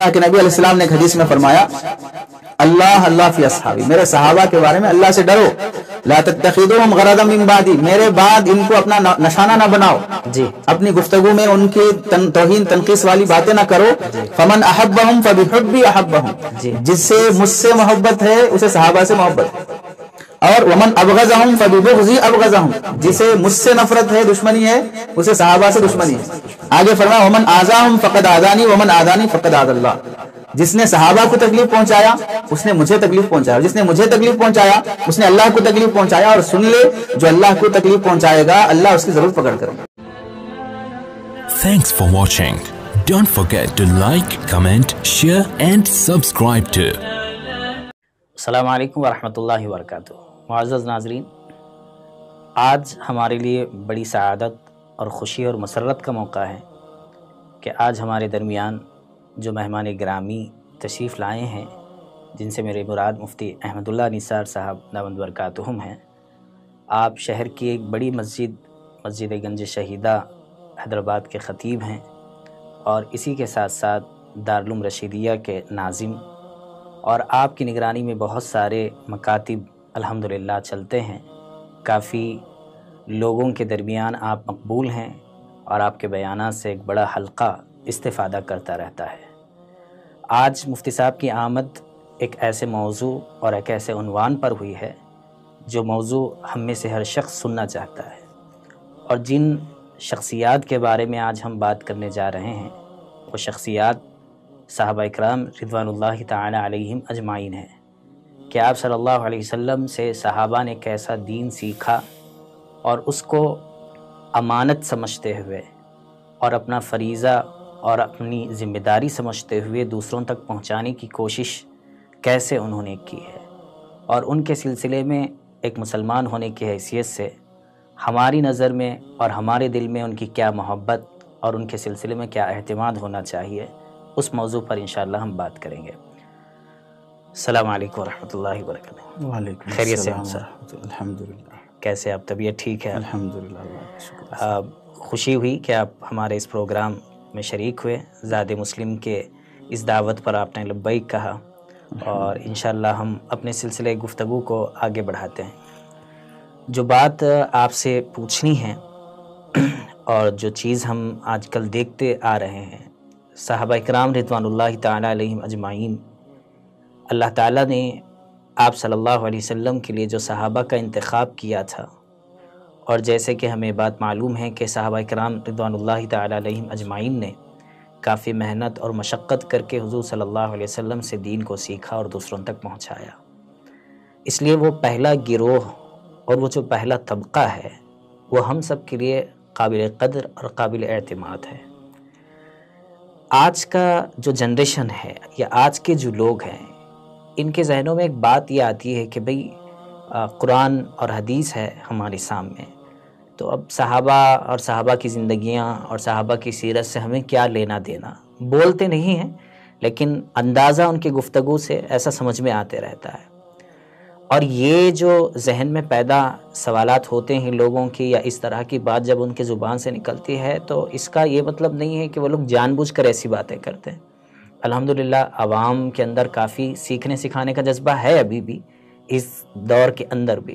کہ نبی علیہ السلام نے ایک حدیث میں فرمایا اللہ اللہ فی اصحابی، میرے صحابہ کے بارے میں اللہ سے ڈرو، لا تتخذوہم غرضا من بعدی، میرے بعد ان کو اپنا نشانہ نہ بناؤ، جی اپنی گفتگو میں ان کی توہین تنقیص والی باتیں نہ کرو، فمن احبہم فبحبی احبہم، جی جس سے مجھ سے محبت ہے اسے صحابہ سے محبت ہے، اور ومن ابغضہم فببغضی ابغضہم، جسے مجھ سے نفرت ہے دشمنی ہے اسے صحابہ سے دشمنی ہے۔ آگے فرمایا ومن آذاہم فقد آذانی ومن آذانی فقد آذى اللہ، جس نے صحابہ کو تکلیف پہنچایا اس نے مجھے تکلیف پہنچایا، جس نے مجھے تکلیف پہنچایا اس نے اللہ کو تکلیف پہنچایا، اور سن لے جو اللہ کو تکلیف پہنچائے گا اللہ اس کی ضرور پکڑ کرے گا۔ Thanks for watching. Don't forget to like, comment, share and subscribe to. السلام علیکم ورحمۃ اللہ وبرکاتہ۔ معزز ناظرین، آج ہمارے لیے بڑی سعادت اور خوشی اور مسرت کا موقع ہے کہ آج ہمارے درمیان جو مہمان گرامی تشریف لائے ہیں، جن سے میرے مراد مفتی احمد اللہ نثار صاحب دامت برکاتہم ہیں۔ آپ شہر کی ایک بڑی مسجد گنج شہیدہ حیدرآباد کے خطیب ہیں، اور اسی کے ساتھ ساتھ دارالعلوم رشیدیہ کے ناظم، اور آپ کی نگرانی میں بہت سارے مکاتب الحمدللہ چلتے ہیں۔ کافی لوگوں کے درمیان آپ مقبول ہیں، اور آپ کے بیانات سے ایک بڑا حلقہ استفادہ کرتا رہتا ہے۔ آج مفتی صاحب کی آمد ایک ایسے موضوع اور ایک ایسے عنوان پر ہوئی ہے جو موضوع ہم میں سے ہر شخص سننا چاہتا ہے، اور جن شخصیات کے بارے میں آج ہم بات کرنے جا رہے ہیں وہ شخصیات صحابہ اکرام رضوان اللہ تعالی علیہم اجمعین ہیں، کہ آپ صلی اللہ علیہ وسلم سے صحابہ نے کیسا دین سیکھا اور اس کو امانت سمجھتے ہوئے اور اپنا فریضہ اور اپنی ذمہ داری سمجھتے ہوئے دوسروں تک پہنچانے کی کوشش کیسے انہوں نے کی ہے، اور ان کے سلسلے میں ایک مسلمان ہونے کی حیثیت سے ہماری نظر میں اور ہمارے دل میں ان کی کیا محبت اور ان کے سلسلے میں کیا اعتماد ہونا چاہیے، اس موضوع پر انشاءاللہ ہم بات کریں گے۔ السلام علیکم ورحمۃ اللہ وبرکاتہ۔ وعلیکم خیریت سے السلام ہیں سر؟ ورحمۃ اللہ، الحمدللہ کیسے آپ؟ طبیعت ٹھیک ہے؟ الحمدللہ، اللہ کا شکر۔ خوشی ہوئی کہ آپ ہمارے اس پروگرام میں شریک ہوئے، ذات مسلم کے اس دعوت پر آپ نے لبیک کہا، اور انشاءاللہ ہم اپنے سلسلے گفتگو کو آگے بڑھاتے ہیں۔ جو بات آپ سے پوچھنی ہے اور جو چیز ہم آج کل دیکھتے آ رہے ہیں، صحابہ اکرام رضوان اللہ تعالی علیہم اجمعین، اللہ تعالیٰ نے آپ صلی اللہ علیہ وسلم کے لیے جو صحابہ کا انتخاب کیا تھا، اور جیسے کہ ہمیں بات معلوم ہے کہ صحابہ اکرام رضوان اللہ تعالی علیہم اجمعین نے کافی محنت اور مشقت کر کے حضور صلی اللہ علیہ وسلم سے دین کو سیکھا اور دوسروں تک پہنچایا، اس لیے وہ پہلا گروہ اور وہ جو پہلا طبقہ ہے وہ ہم سب کے لیے قابل قدر اور قابل اعتماد ہے۔ آج کا جو جنریشن ہے یا آج کے جو لوگ ہیں، ان کے ذہنوں میں ایک بات یہ آتی ہے کہ بھئی قرآن اور حدیث ہے ہمارے سامنے، تو اب صحابہ اور صحابہ کی زندگیاں اور صحابہ کی سیرت سے ہمیں کیا لینا دینا، بولتے نہیں ہیں لیکن اندازہ ان کی گفتگو سے ایسا سمجھ میں آتے رہتا ہے۔ اور یہ جو ذہن میں پیدا سوالات ہوتے ہیں لوگوں کی، یا اس طرح کی بات جب ان کی زبان سے نکلتی ہے، تو اس کا یہ مطلب نہیں ہے کہ وہ لوگ جان بوجھ کر ایسی باتیں کرتے ہیں۔ الحمدللہ عوام کے اندر کافی سیکھنے سکھانے کا جذبہ ہے ابھی بھی اس دور کے اندر بھی،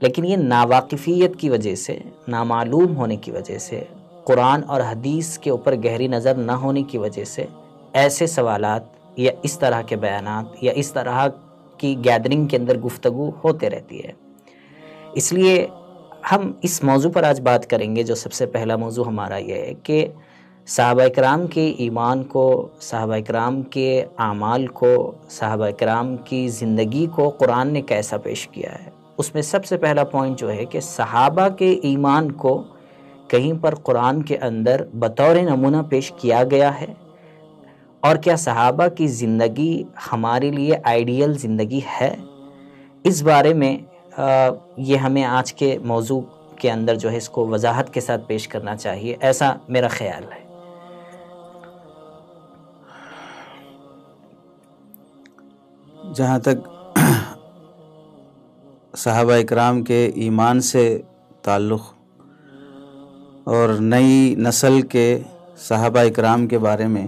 لیکن یہ ناواقفیت کی وجہ سے، نامعلوم ہونے کی وجہ سے، قرآن اور حدیث کے اوپر گہری نظر نہ ہونے کی وجہ سے ایسے سوالات یا اس طرح کے بیانات یا اس طرح کی گیدرنگ کے اندر گفتگو ہوتے رہتی ہے۔ اس لیے ہم اس موضوع پر آج بات کریں گے۔ جو سب سے پہلا موضوع ہمارا یہ ہے کہ صحابہ اکرام کے ایمان کو، صحابہ اکرام کے اعمال کو، صحابہ اکرام کی زندگی کو قرآن نے کیسا پیش کیا ہے۔ اس میں سب سے پہلا پوائنٹ جو ہے کہ صحابہ کے ایمان کو کہیں پر قرآن کے اندر بطور نمونہ پیش کیا گیا ہے، اور کیا صحابہ کی زندگی ہمارے لیے آئیڈیل زندگی ہے؟ اس بارے میں یہ ہمیں آج کے موضوع کے اندر جو ہے اس کو وضاحت کے ساتھ پیش کرنا چاہیے، ایسا میرا خیال ہے۔ جہاں تک صحابہ اکرام کے ایمان سے تعلق اور نئی نسل کے صحابہ اکرام کے بارے میں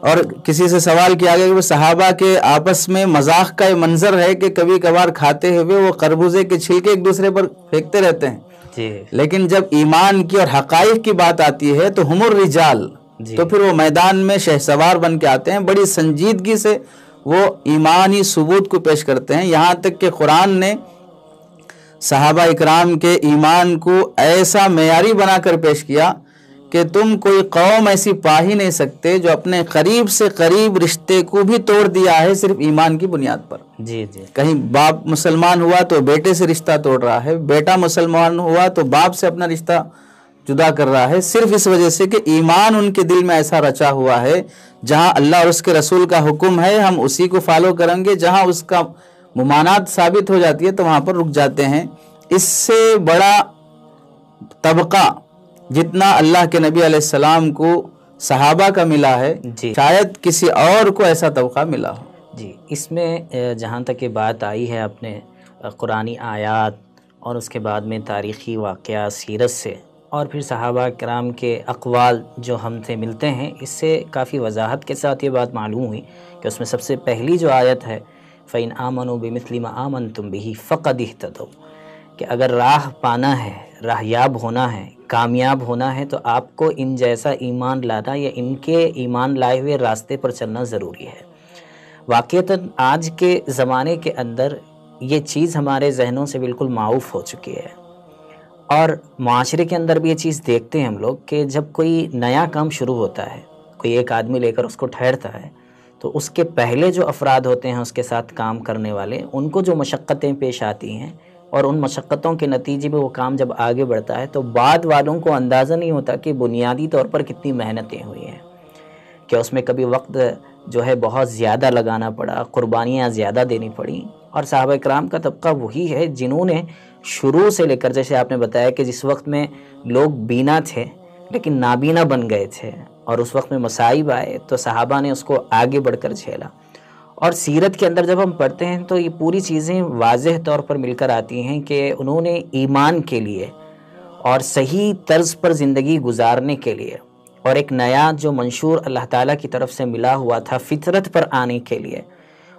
اور کسی سے سوال کیا گیا کہ وہ صحابہ کے آپس میں مذاق کا یہ منظر ہے کہ کبھی کبھار کھاتے ہوئے وہ خربوزے کے چھلکے ایک دوسرے پر پھینکتے رہتے ہیں جی لیکن جب ایمان کی اور حقائق کی بات آتی ہے تو ہم الرجال تو پھر وہ میدان میں شہسوار بن کے آتے ہیں، بڑی سنجیدگی سے وہ ایمانی ثبوت کو پیش کرتے ہیں، یہاں تک کہ قرآن نے صحابہ اکرام کے ایمان کو ایسا معیاری بنا کر پیش کیا کہ تم کوئی قوم ایسی پا ہی نہیں سکتے جو اپنے قریب سے قریب رشتے کو بھی توڑ دیا ہے صرف ایمان کی بنیاد پر۔ جی جی کہیں باپ مسلمان ہوا تو بیٹے سے رشتہ توڑ رہا ہے، بیٹا مسلمان ہوا تو باپ سے اپنا رشتہ جدا کر رہا ہے، صرف اس وجہ سے کہ ایمان ان کے دل میں ایسا رچا ہوا ہے جہاں اللہ اور اس کے رسول کا حکم ہے ہم اسی کو فالو کریں گے، جہاں اس کا ممانعت ثابت ہو جاتی ہے تو وہاں پر رک جاتے ہیں۔ اس سے بڑا طبقہ جتنا اللہ کے نبی علیہ السلام کو صحابہ کا ملا ہے جی شاید کسی اور کو ایسا طبقہ ملا ہو۔ جی اس میں جہاں تک یہ بات آئی ہے اپنے قرآنی آیات اور اس کے بعد میں تاریخی واقعات سیرت سے اور پھر صحابہ کرام کے اقوال جو ہم سے ملتے ہیں، اس سے کافی وضاحت کے ساتھ یہ بات معلوم ہوئی کہ اس میں سب سے پہلی جو آیت ہے فَإِنْ آمَنُوا بِمِثْلِ مَا آمَنْتُمْ بِهِ فَقَدِ اهْتَدَوْا، کہ اگر راہ پانا ہے، راہیاب ہونا ہے، کامیاب ہونا ہے تو آپ کو ان جیسا ایمان لانا یا ان کے ایمان لائے ہوئے راستے پر چلنا ضروری ہے۔ واقعتاً آج کے زمانے کے اندر یہ چیز ہمارے ذہنوں سے بالکل معاف ہو چکی ہے، اور معاشرے کے اندر بھی یہ چیز دیکھتے ہیں ہم لوگ کہ جب کوئی نیا کام شروع ہوتا ہے، کوئی ایک آدمی لے کر اس کو ٹھہرتا ہے تو اس کے پہلے جو افراد ہوتے ہیں اس کے ساتھ کام کرنے والے، ان کو جو مشقتیں پیش آتی ہیں اور ان مشقتوں کے نتیجے میں وہ کام جب آگے بڑھتا ہے تو بعد والوں کو اندازہ نہیں ہوتا کہ بنیادی طور پر کتنی محنتیں ہوئی ہیں، کہ اس میں کبھی وقت جو ہے بہت زیادہ لگانا پڑا، قربانیاں زیادہ دینی پڑیں۔ اور صحابہ کرام کا طبقہ وہی ہے جنہوں نے شروع سے لے کر، جیسے آپ نے بتایا کہ جس وقت میں لوگ بینا تھے لیکن نابینا بن گئے تھے اور اس وقت میں مصائب آئے تو صحابہ نے اس کو آگے بڑھ کر جھیلا۔ اور سیرت کے اندر جب ہم پڑھتے ہیں تو یہ پوری چیزیں واضح طور پر مل کر آتی ہیں کہ انہوں نے ایمان کے لیے اور صحیح طرز پر زندگی گزارنے کے لیے اور ایک نیا جو منشور اللہ تعالیٰ کی طرف سے ملا ہوا تھا فطرت پر آنے کے لیے،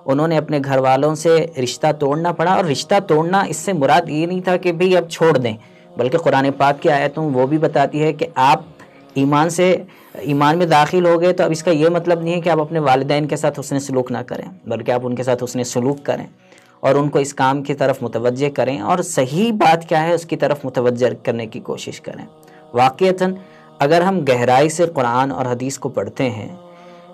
انہوں نے اپنے گھر والوں سے رشتہ توڑنا پڑا۔ اور رشتہ توڑنا اس سے مراد یہ نہیں تھا کہ بھئی اب چھوڑ دیں، بلکہ قرآن پاک کی آیتوں وہ بھی بتاتی ہے کہ آپ ایمان میں داخل ہو گئے تو اب اس کا یہ مطلب نہیں ہے کہ آپ اپنے والدین کے ساتھ حسن سلوک نہ کریں، بلکہ آپ ان کے ساتھ حسن سلوک کریں اور ان کو اس کام کی طرف متوجہ کریں اور صحیح بات کیا ہے اس کی طرف متوجہ کرنے کی کوشش کریں۔ واقعتاً اگر ہم گہرائی سے قرآن اور حدیث کو پڑھتے ہیں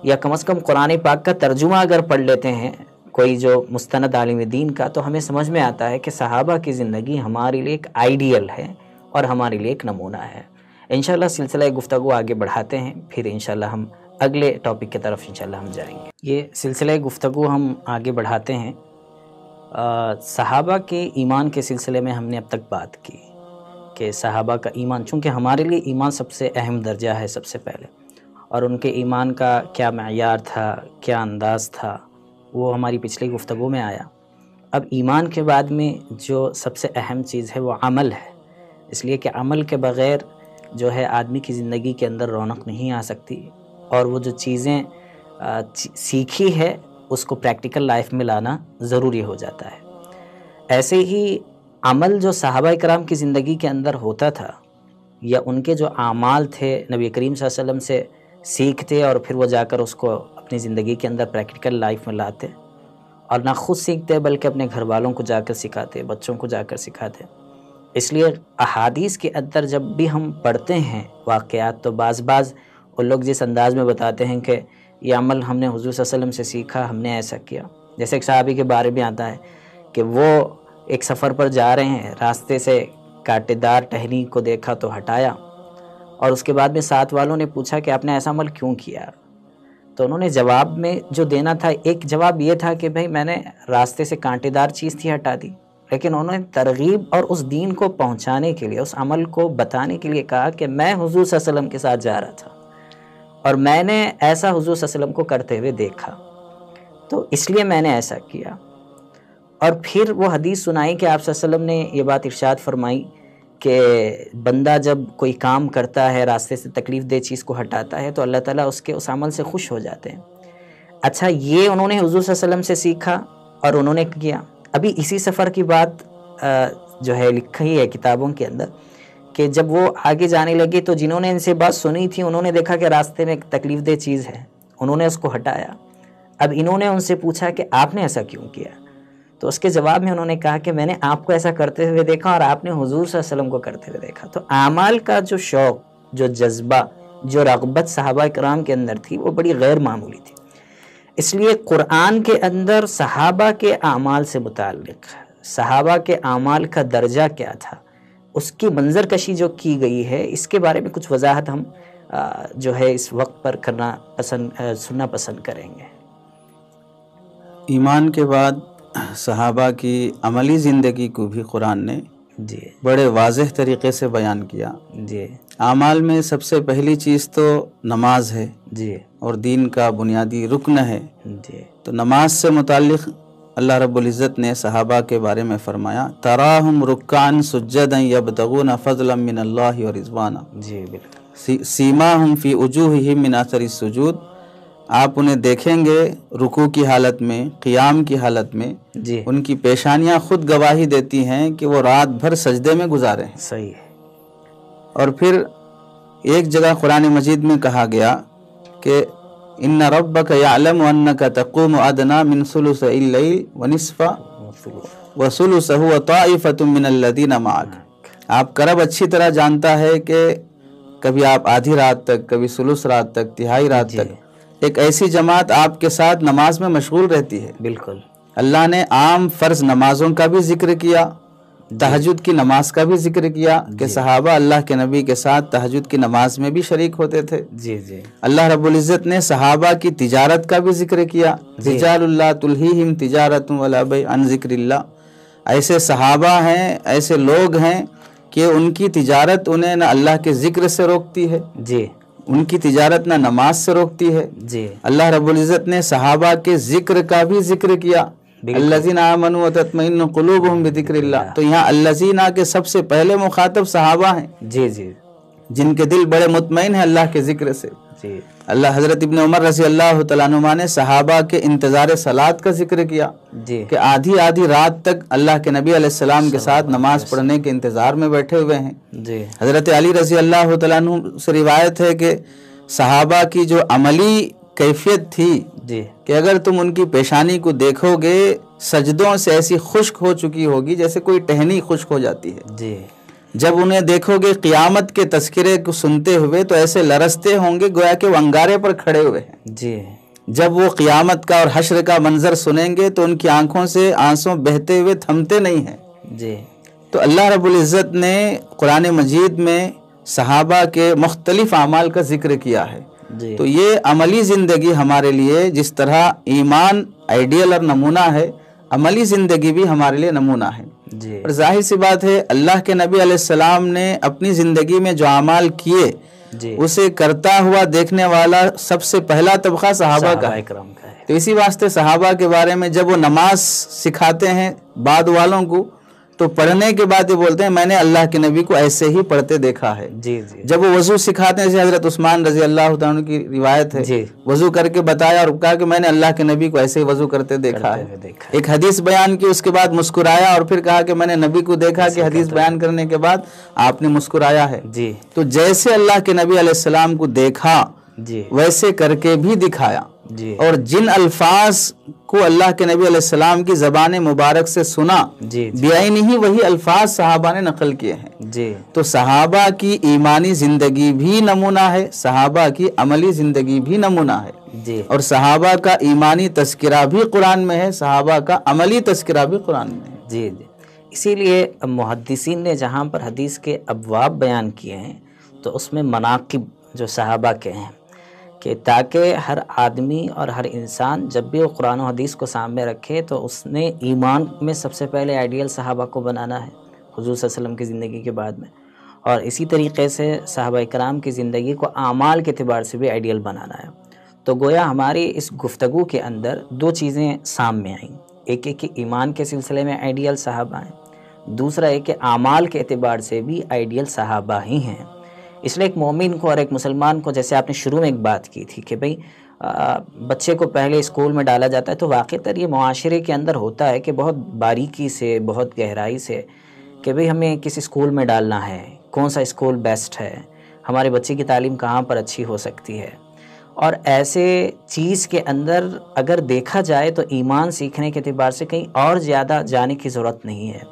یا کم از کم قرآن پاک کا ترجمہ اگر پڑھ لیتے ہیں کوئی جو مستند عالم دین کا، تو ہمیں سمجھ میں آتا ہے کہ صحابہ کی زندگی ہمارے لیے ایک آئیڈیل ہے اور ہمارے لیے ایک نمونہ ہے۔ انشاءاللہ سلسلہ گفتگو آگے بڑھاتے ہیں، پھر انشاءاللہ ہم اگلے ٹاپک کی طرف انشاءاللہ ہم جائیں گے۔ یہ سلسلہ گفتگو ہم آگے بڑھاتے ہیں۔ صحابہ کے ایمان کے سلسلے میں ہم نے اب تک بات کی کہ صحابہ کا ایمان، چونکہ ہمارے لیے ایمان سب سے اہم درجہ ہے سب سے پہلے، اور ان کے ایمان کا کیا معیار تھا، کیا انداز تھا، وہ ہماری پچھلی گفتگو میں آیا۔ اب ایمان کے بعد میں جو سب سے اہم چیز ہے وہ عمل ہے، اس لیے کہ عمل کے بغیر جو ہے آدمی کی زندگی کے اندر رونق نہیں آ سکتی، اور وہ جو چیزیں سیکھی ہے اس کو پریکٹیکل لائف میں لانا ضروری ہو جاتا ہے۔ ایسے ہی عمل جو صحابہ کرام کی زندگی کے اندر ہوتا تھا یا ان کے جو اعمال تھے نبی کریم صلی اللہ علیہ وسلم سے سیکھتے اور پھر وہ جا کر اس کو اپنی زندگی کے اندر پریکٹیکل لائف میں لاتے، اور نہ خود سیکھتے بلکہ اپنے گھر والوں کو جا کر سکھاتے، بچوں کو جا کر سکھاتے۔ اس لیے احادیث کے اندر جب بھی ہم پڑھتے ہیں واقعات تو بعض وہ لوگ جس انداز میں بتاتے ہیں کہ یہ عمل ہم نے حضور صلی اللہ علیہ وسلم سے سیکھا، ہم نے ایسا کیا۔ جیسے ایک صحابی کے بارے میں آتا ہے کہ وہ ایک سفر پر جا رہے ہیں، راستے سے کانٹے دار ٹہنی کو دیکھا تو ہٹایا، اور اس کے بعد میں ساتھ والوں نے پوچھا کہ آپ نے ایسا عمل کیوں کیا؟ تو انہوں نے جواب میں جو دینا تھا، ایک جواب یہ تھا کہ بھئی میں نے راستے سے کانٹے دار چیز تھی ہٹا دی، لیکن انہوں نے ترغیب اور اس دین کو پہنچانے کے لیے، اس عمل کو بتانے کے لیے کہا کہ میں حضور صلی اللہ علیہ وسلم کے ساتھ جا رہا تھا اور میں نے ایسا حضور صلی اللہ علیہ وسلم کو کرتے ہوئے دیکھا، تو اس لیے میں نے ایسا کیا۔ اور پھر وہ حدیث سنائی کہ آپ صلی اللہ علیہ وسلم نے یہ بات ارشاد فرمائی کہ بندہ جب کوئی کام کرتا ہے، راستے سے تکلیف دہ چیز کو ہٹاتا ہے، تو اللہ تعالیٰ اس کے اس عمل سے خوش ہو جاتے ہیں۔ اچھا، یہ انہوں نے حضور صلی اللہ علیہ وسلم سے سیکھا اور انہوں نے کیا۔ ابھی اسی سفر کی بات جو ہے لکھی ہے کتابوں کے اندر، کہ جب وہ آگے جانے لگے تو جنہوں نے ان سے بات سنی تھی انہوں نے دیکھا کہ راستے میں ایک تکلیف دہ چیز ہے، انہوں نے اس کو ہٹایا۔ اب انہوں نے ان سے پوچھا کہ آپ نے ایسا کیوں کیا؟ تو اس کے جواب میں انہوں نے کہا کہ میں نے آپ کو ایسا کرتے ہوئے دیکھا اور آپ نے حضور صلی اللہ علیہ وسلم کو کرتے ہوئے دیکھا۔ تو اعمال کا جو شوق، جو جذبہ، جو رغبت صحابہ کرام کے اندر تھی وہ بڑی غیر معمولی تھی۔ اس لیے قرآن کے اندر صحابہ کے اعمال سے متعلق، صحابہ کے اعمال کا درجہ کیا تھا، اس کی منظر کشی جو کی گئی ہے، اس کے بارے میں کچھ وضاحت ہم جو ہے اس وقت پر سننا پسند کریں گے۔ ایمان کے بعد صحابہ کی عملی زندگی کو بھی قرآن نے جی بڑے واضح طریقے سے بیان کیا۔ جی اعمال میں سب سے پہلی چیز تو نماز ہے جی اور دین کا بنیادی رکن ہے۔ جی تو نماز سے متعلق اللہ رب العزت نے صحابہ کے بارے میں فرمایا، تراہم رکعا سجدا یبتغون فضلا من اللہ ورضوانا، جی بالکل، سیماہم فی وجوہہم من اثر السجود، آپ انہیں دیکھیں گے رکوع کی حالت میں، قیام کی حالت میں، جی ان کی پیشانیاں خود گواہی دیتی ہیں کہ وہ رات بھر سجدے میں گزارے ہیں۔ صحیح ہے۔ اور پھر ایک جگہ قرآن مجید میں کہا گیا کہ ان ربک یعلم انک تقوم ادنی من ثلثی اللیل ونصفہ وثلثہ وطائفۃ من الذین معک، آپ کا رب اچھی طرح جانتا ہے کہ کبھی آپ آدھی رات تک، کبھی ثلث رات تک، تہائی رات تک ایک ایسی جماعت آپ کے ساتھ نماز میں مشغول رہتی ہے۔ بالکل، اللہ نے عام فرض نمازوں کا بھی ذکر کیا، تہجد کی نماز کا بھی ذکر کیا کہ صحابہ اللہ کے نبی کے ساتھ تہجد کی نماز میں بھی شریک ہوتے تھے۔ جی جی اللہ رب العزت نے صحابہ کی تجارت کا بھی ذکر کیا، رجال اللہ تلہیہم تجارت ولا بیع عن ذکر اللہ، ایسے صحابہ ہیں، ایسے لوگ ہیں کہ ان کی تجارت انہیں نہ اللہ کے ذکر سے روکتی ہے، جی ان کی تجارت نہ نماز سے روکتی ہے۔ جی اللہ رب العزت نے صحابہ کے ذکر کا بھی ذکر کیا، الذین آمنوا وتطمئن قلوبہم بذکر اللہ، تو یہاں الذین کے سب سے پہلے مخاطب صحابہ ہیں جی جی جن کے دل بڑے مطمئن ہیں اللہ کے ذکر سے۔ جی اللہ حضرت ابن عمر رضی اللہ تعالیٰ عنہما نے صحابہ کے انتظار صلاۃ کا ذکر کیا جی کہ آدھی رات تک اللہ کے نبی علیہ السلام کے ساتھ نماز پڑھنے کے انتظار میں بیٹھے ہوئے ہیں۔ جی حضرت علی رضی اللہ تعالیٰ عنہ سے روایت ہے کہ صحابہ کی جو عملی کیفیت تھی جی کہ اگر تم ان کی پیشانی کو دیکھو گے سجدوں سے ایسی خشک ہو چکی ہوگی جیسے کوئی ٹہنی خشک ہو جاتی ہے۔ جی جب انہیں دیکھو گے قیامت کے تذکرے کو سنتے ہوئے تو ایسے لرزتے ہوں گے گویا کہ وہ انگارے پر کھڑے ہوئے ہیں۔ جی جب وہ قیامت کا اور حشر کا منظر سنیں گے تو ان کی آنکھوں سے آنسوں بہتے ہوئے تھمتے نہیں ہیں۔ جی تو اللہ رب العزت نے قرآن مجید میں صحابہ کے مختلف اعمال کا ذکر کیا ہے۔ جی تو یہ عملی زندگی ہمارے لیے جس طرح ایمان آئیڈیل اور نمونہ ہے، عملی زندگی بھی ہمارے لیے نمونہ ہے۔ جی اور ظاہر سی بات ہے اللہ کے نبی علیہ السلام نے اپنی زندگی میں جو اعمال کیے جی اسے کرتا ہوا دیکھنے والا سب سے پہلا طبقہ صحابہ کا ہے۔ کرام کا ہے۔ تو اسی واسطے صحابہ کے بارے میں جب وہ نماز سکھاتے ہیں بعد والوں کو تو پڑھنے کے بعد یہ بولتے ہیں میں نے اللہ کے نبی کو ایسے ہی پڑھتے دیکھا ہے۔ جی جی جب وہ وضو سکھاتے ہیں، جیسے حضرت عثمان رضی اللہ تعالیٰ عنہ کی روایت ہے، جی وضو کر کے بتایا اور کہا کہ میں نے اللہ کے نبی کو ایسے ہی وضو کرتے دیکھا ہے۔ دیکھا ایک حدیث بیان کی، اس کے بعد مسکرایا اور پھر کہا کہ میں نے نبی کو دیکھا کہ حدیث بیان کرنے کے بعد آپ نے مسکرایا ہے۔ جی تو جیسے اللہ کے نبی علیہ السلام کو دیکھا جی ویسے کر کے بھی دکھایا، جی اور جن الفاظ کو اللہ کے نبی علیہ السلام کی زبان مبارک سے سنا جی بیائی ہی وہی الفاظ صحابہ نے نقل کیے ہیں۔ جی تو صحابہ کی ایمانی زندگی بھی نمونہ ہے، صحابہ کی عملی زندگی بھی نمونہ ہے، جی اور صحابہ کا ایمانی تذکرہ بھی قرآن میں ہے، صحابہ کا عملی تذکرہ بھی قرآن میں ہے۔ جی جی اسی لیے محدثین نے جہاں پر حدیث کے ابواب بیان کیے ہیں تو اس میں مناقب جو صحابہ کے ہیں کہ تاکہ ہر آدمی اور ہر انسان جب بھی وہ قرآن و حدیث کو سامنے رکھے تو اس نے ایمان میں سب سے پہلے آئیڈیل صحابہ کو بنانا ہے حضور صلی اللہ علیہ وسلم کی زندگی کے بعد میں، اور اسی طریقے سے صحابہ کرام کی زندگی کو اعمال کے اعتبار سے بھی آئیڈیل بنانا ہے۔ تو گویا ہماری اس گفتگو کے اندر دو چیزیں سامنے آئیں، ایک کہ ایمان کے سلسلے میں آئیڈیل صحابہ ہیں، دوسرا ہے کہ اعمال کے اعتبار سے بھی آئیڈیل صحابہ ہی ہیں. اس لیے ایک مومن کو اور ایک مسلمان کو، جیسے آپ نے شروع میں ایک بات کی تھی کہ بھئی بچے کو پہلے اسکول میں ڈالا جاتا ہے، تو واقعتاً یہ معاشرے کے اندر ہوتا ہے کہ بہت باریکی سے، بہت گہرائی سے کہ بھئی ہمیں کس اسکول میں ڈالنا ہے، کون سا اسکول بیسٹ ہے، ہمارے بچے کی تعلیم کہاں پر اچھی ہو سکتی ہے. اور ایسے چیز کے اندر اگر دیکھا جائے تو ایمان سیکھنے کے اعتبار سے کہیں اور زیادہ جانے کی ضرورت نہیں ہے.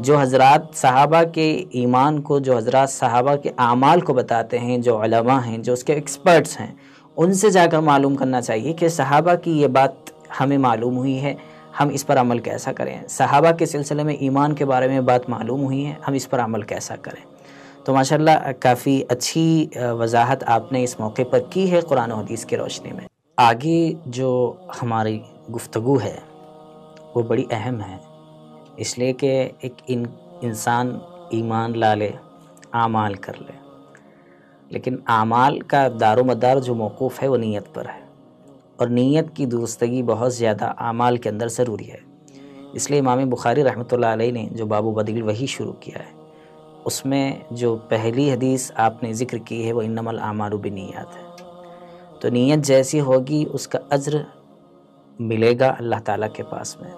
جو حضرات صحابہ کے ایمان کو، جو حضرات صحابہ کے اعمال کو بتاتے ہیں، جو علماء ہیں، جو اس کے ایکسپرٹس ہیں، ان سے جا کر معلوم کرنا چاہیے کہ صحابہ کی یہ بات ہمیں معلوم ہوئی ہے، ہم اس پر عمل کیسا کریں. صحابہ کے سلسلے میں ایمان کے بارے میں بات معلوم ہوئی ہے، ہم اس پر عمل کیسا کریں. تو ماشاءاللہ کافی اچھی وضاحت آپ نے اس موقع پر کی ہے قرآن و حدیث کی روشنی میں. آگے جو ہماری گفتگو ہے وہ بڑی اہم ہے، اس لیے کہ ایک انسان ایمان لا لے، اعمال کر لے، لیکن اعمال کا دار و مدار جو موقوف ہے وہ نیت پر ہے، اور نیت کی درستگی بہت زیادہ اعمال کے اندر ضروری ہے. اس لیے امام بخاری رحمۃ اللہ علیہ نے جو باب بدیع الوحی شروع کیا ہے، اس میں جو پہلی حدیث آپ نے ذکر کی ہے وہ انما الاعمال بالنیات ہے. تو نیت جیسی ہوگی اس کا اجر ملے گا اللہ تعالیٰ کے پاس میں.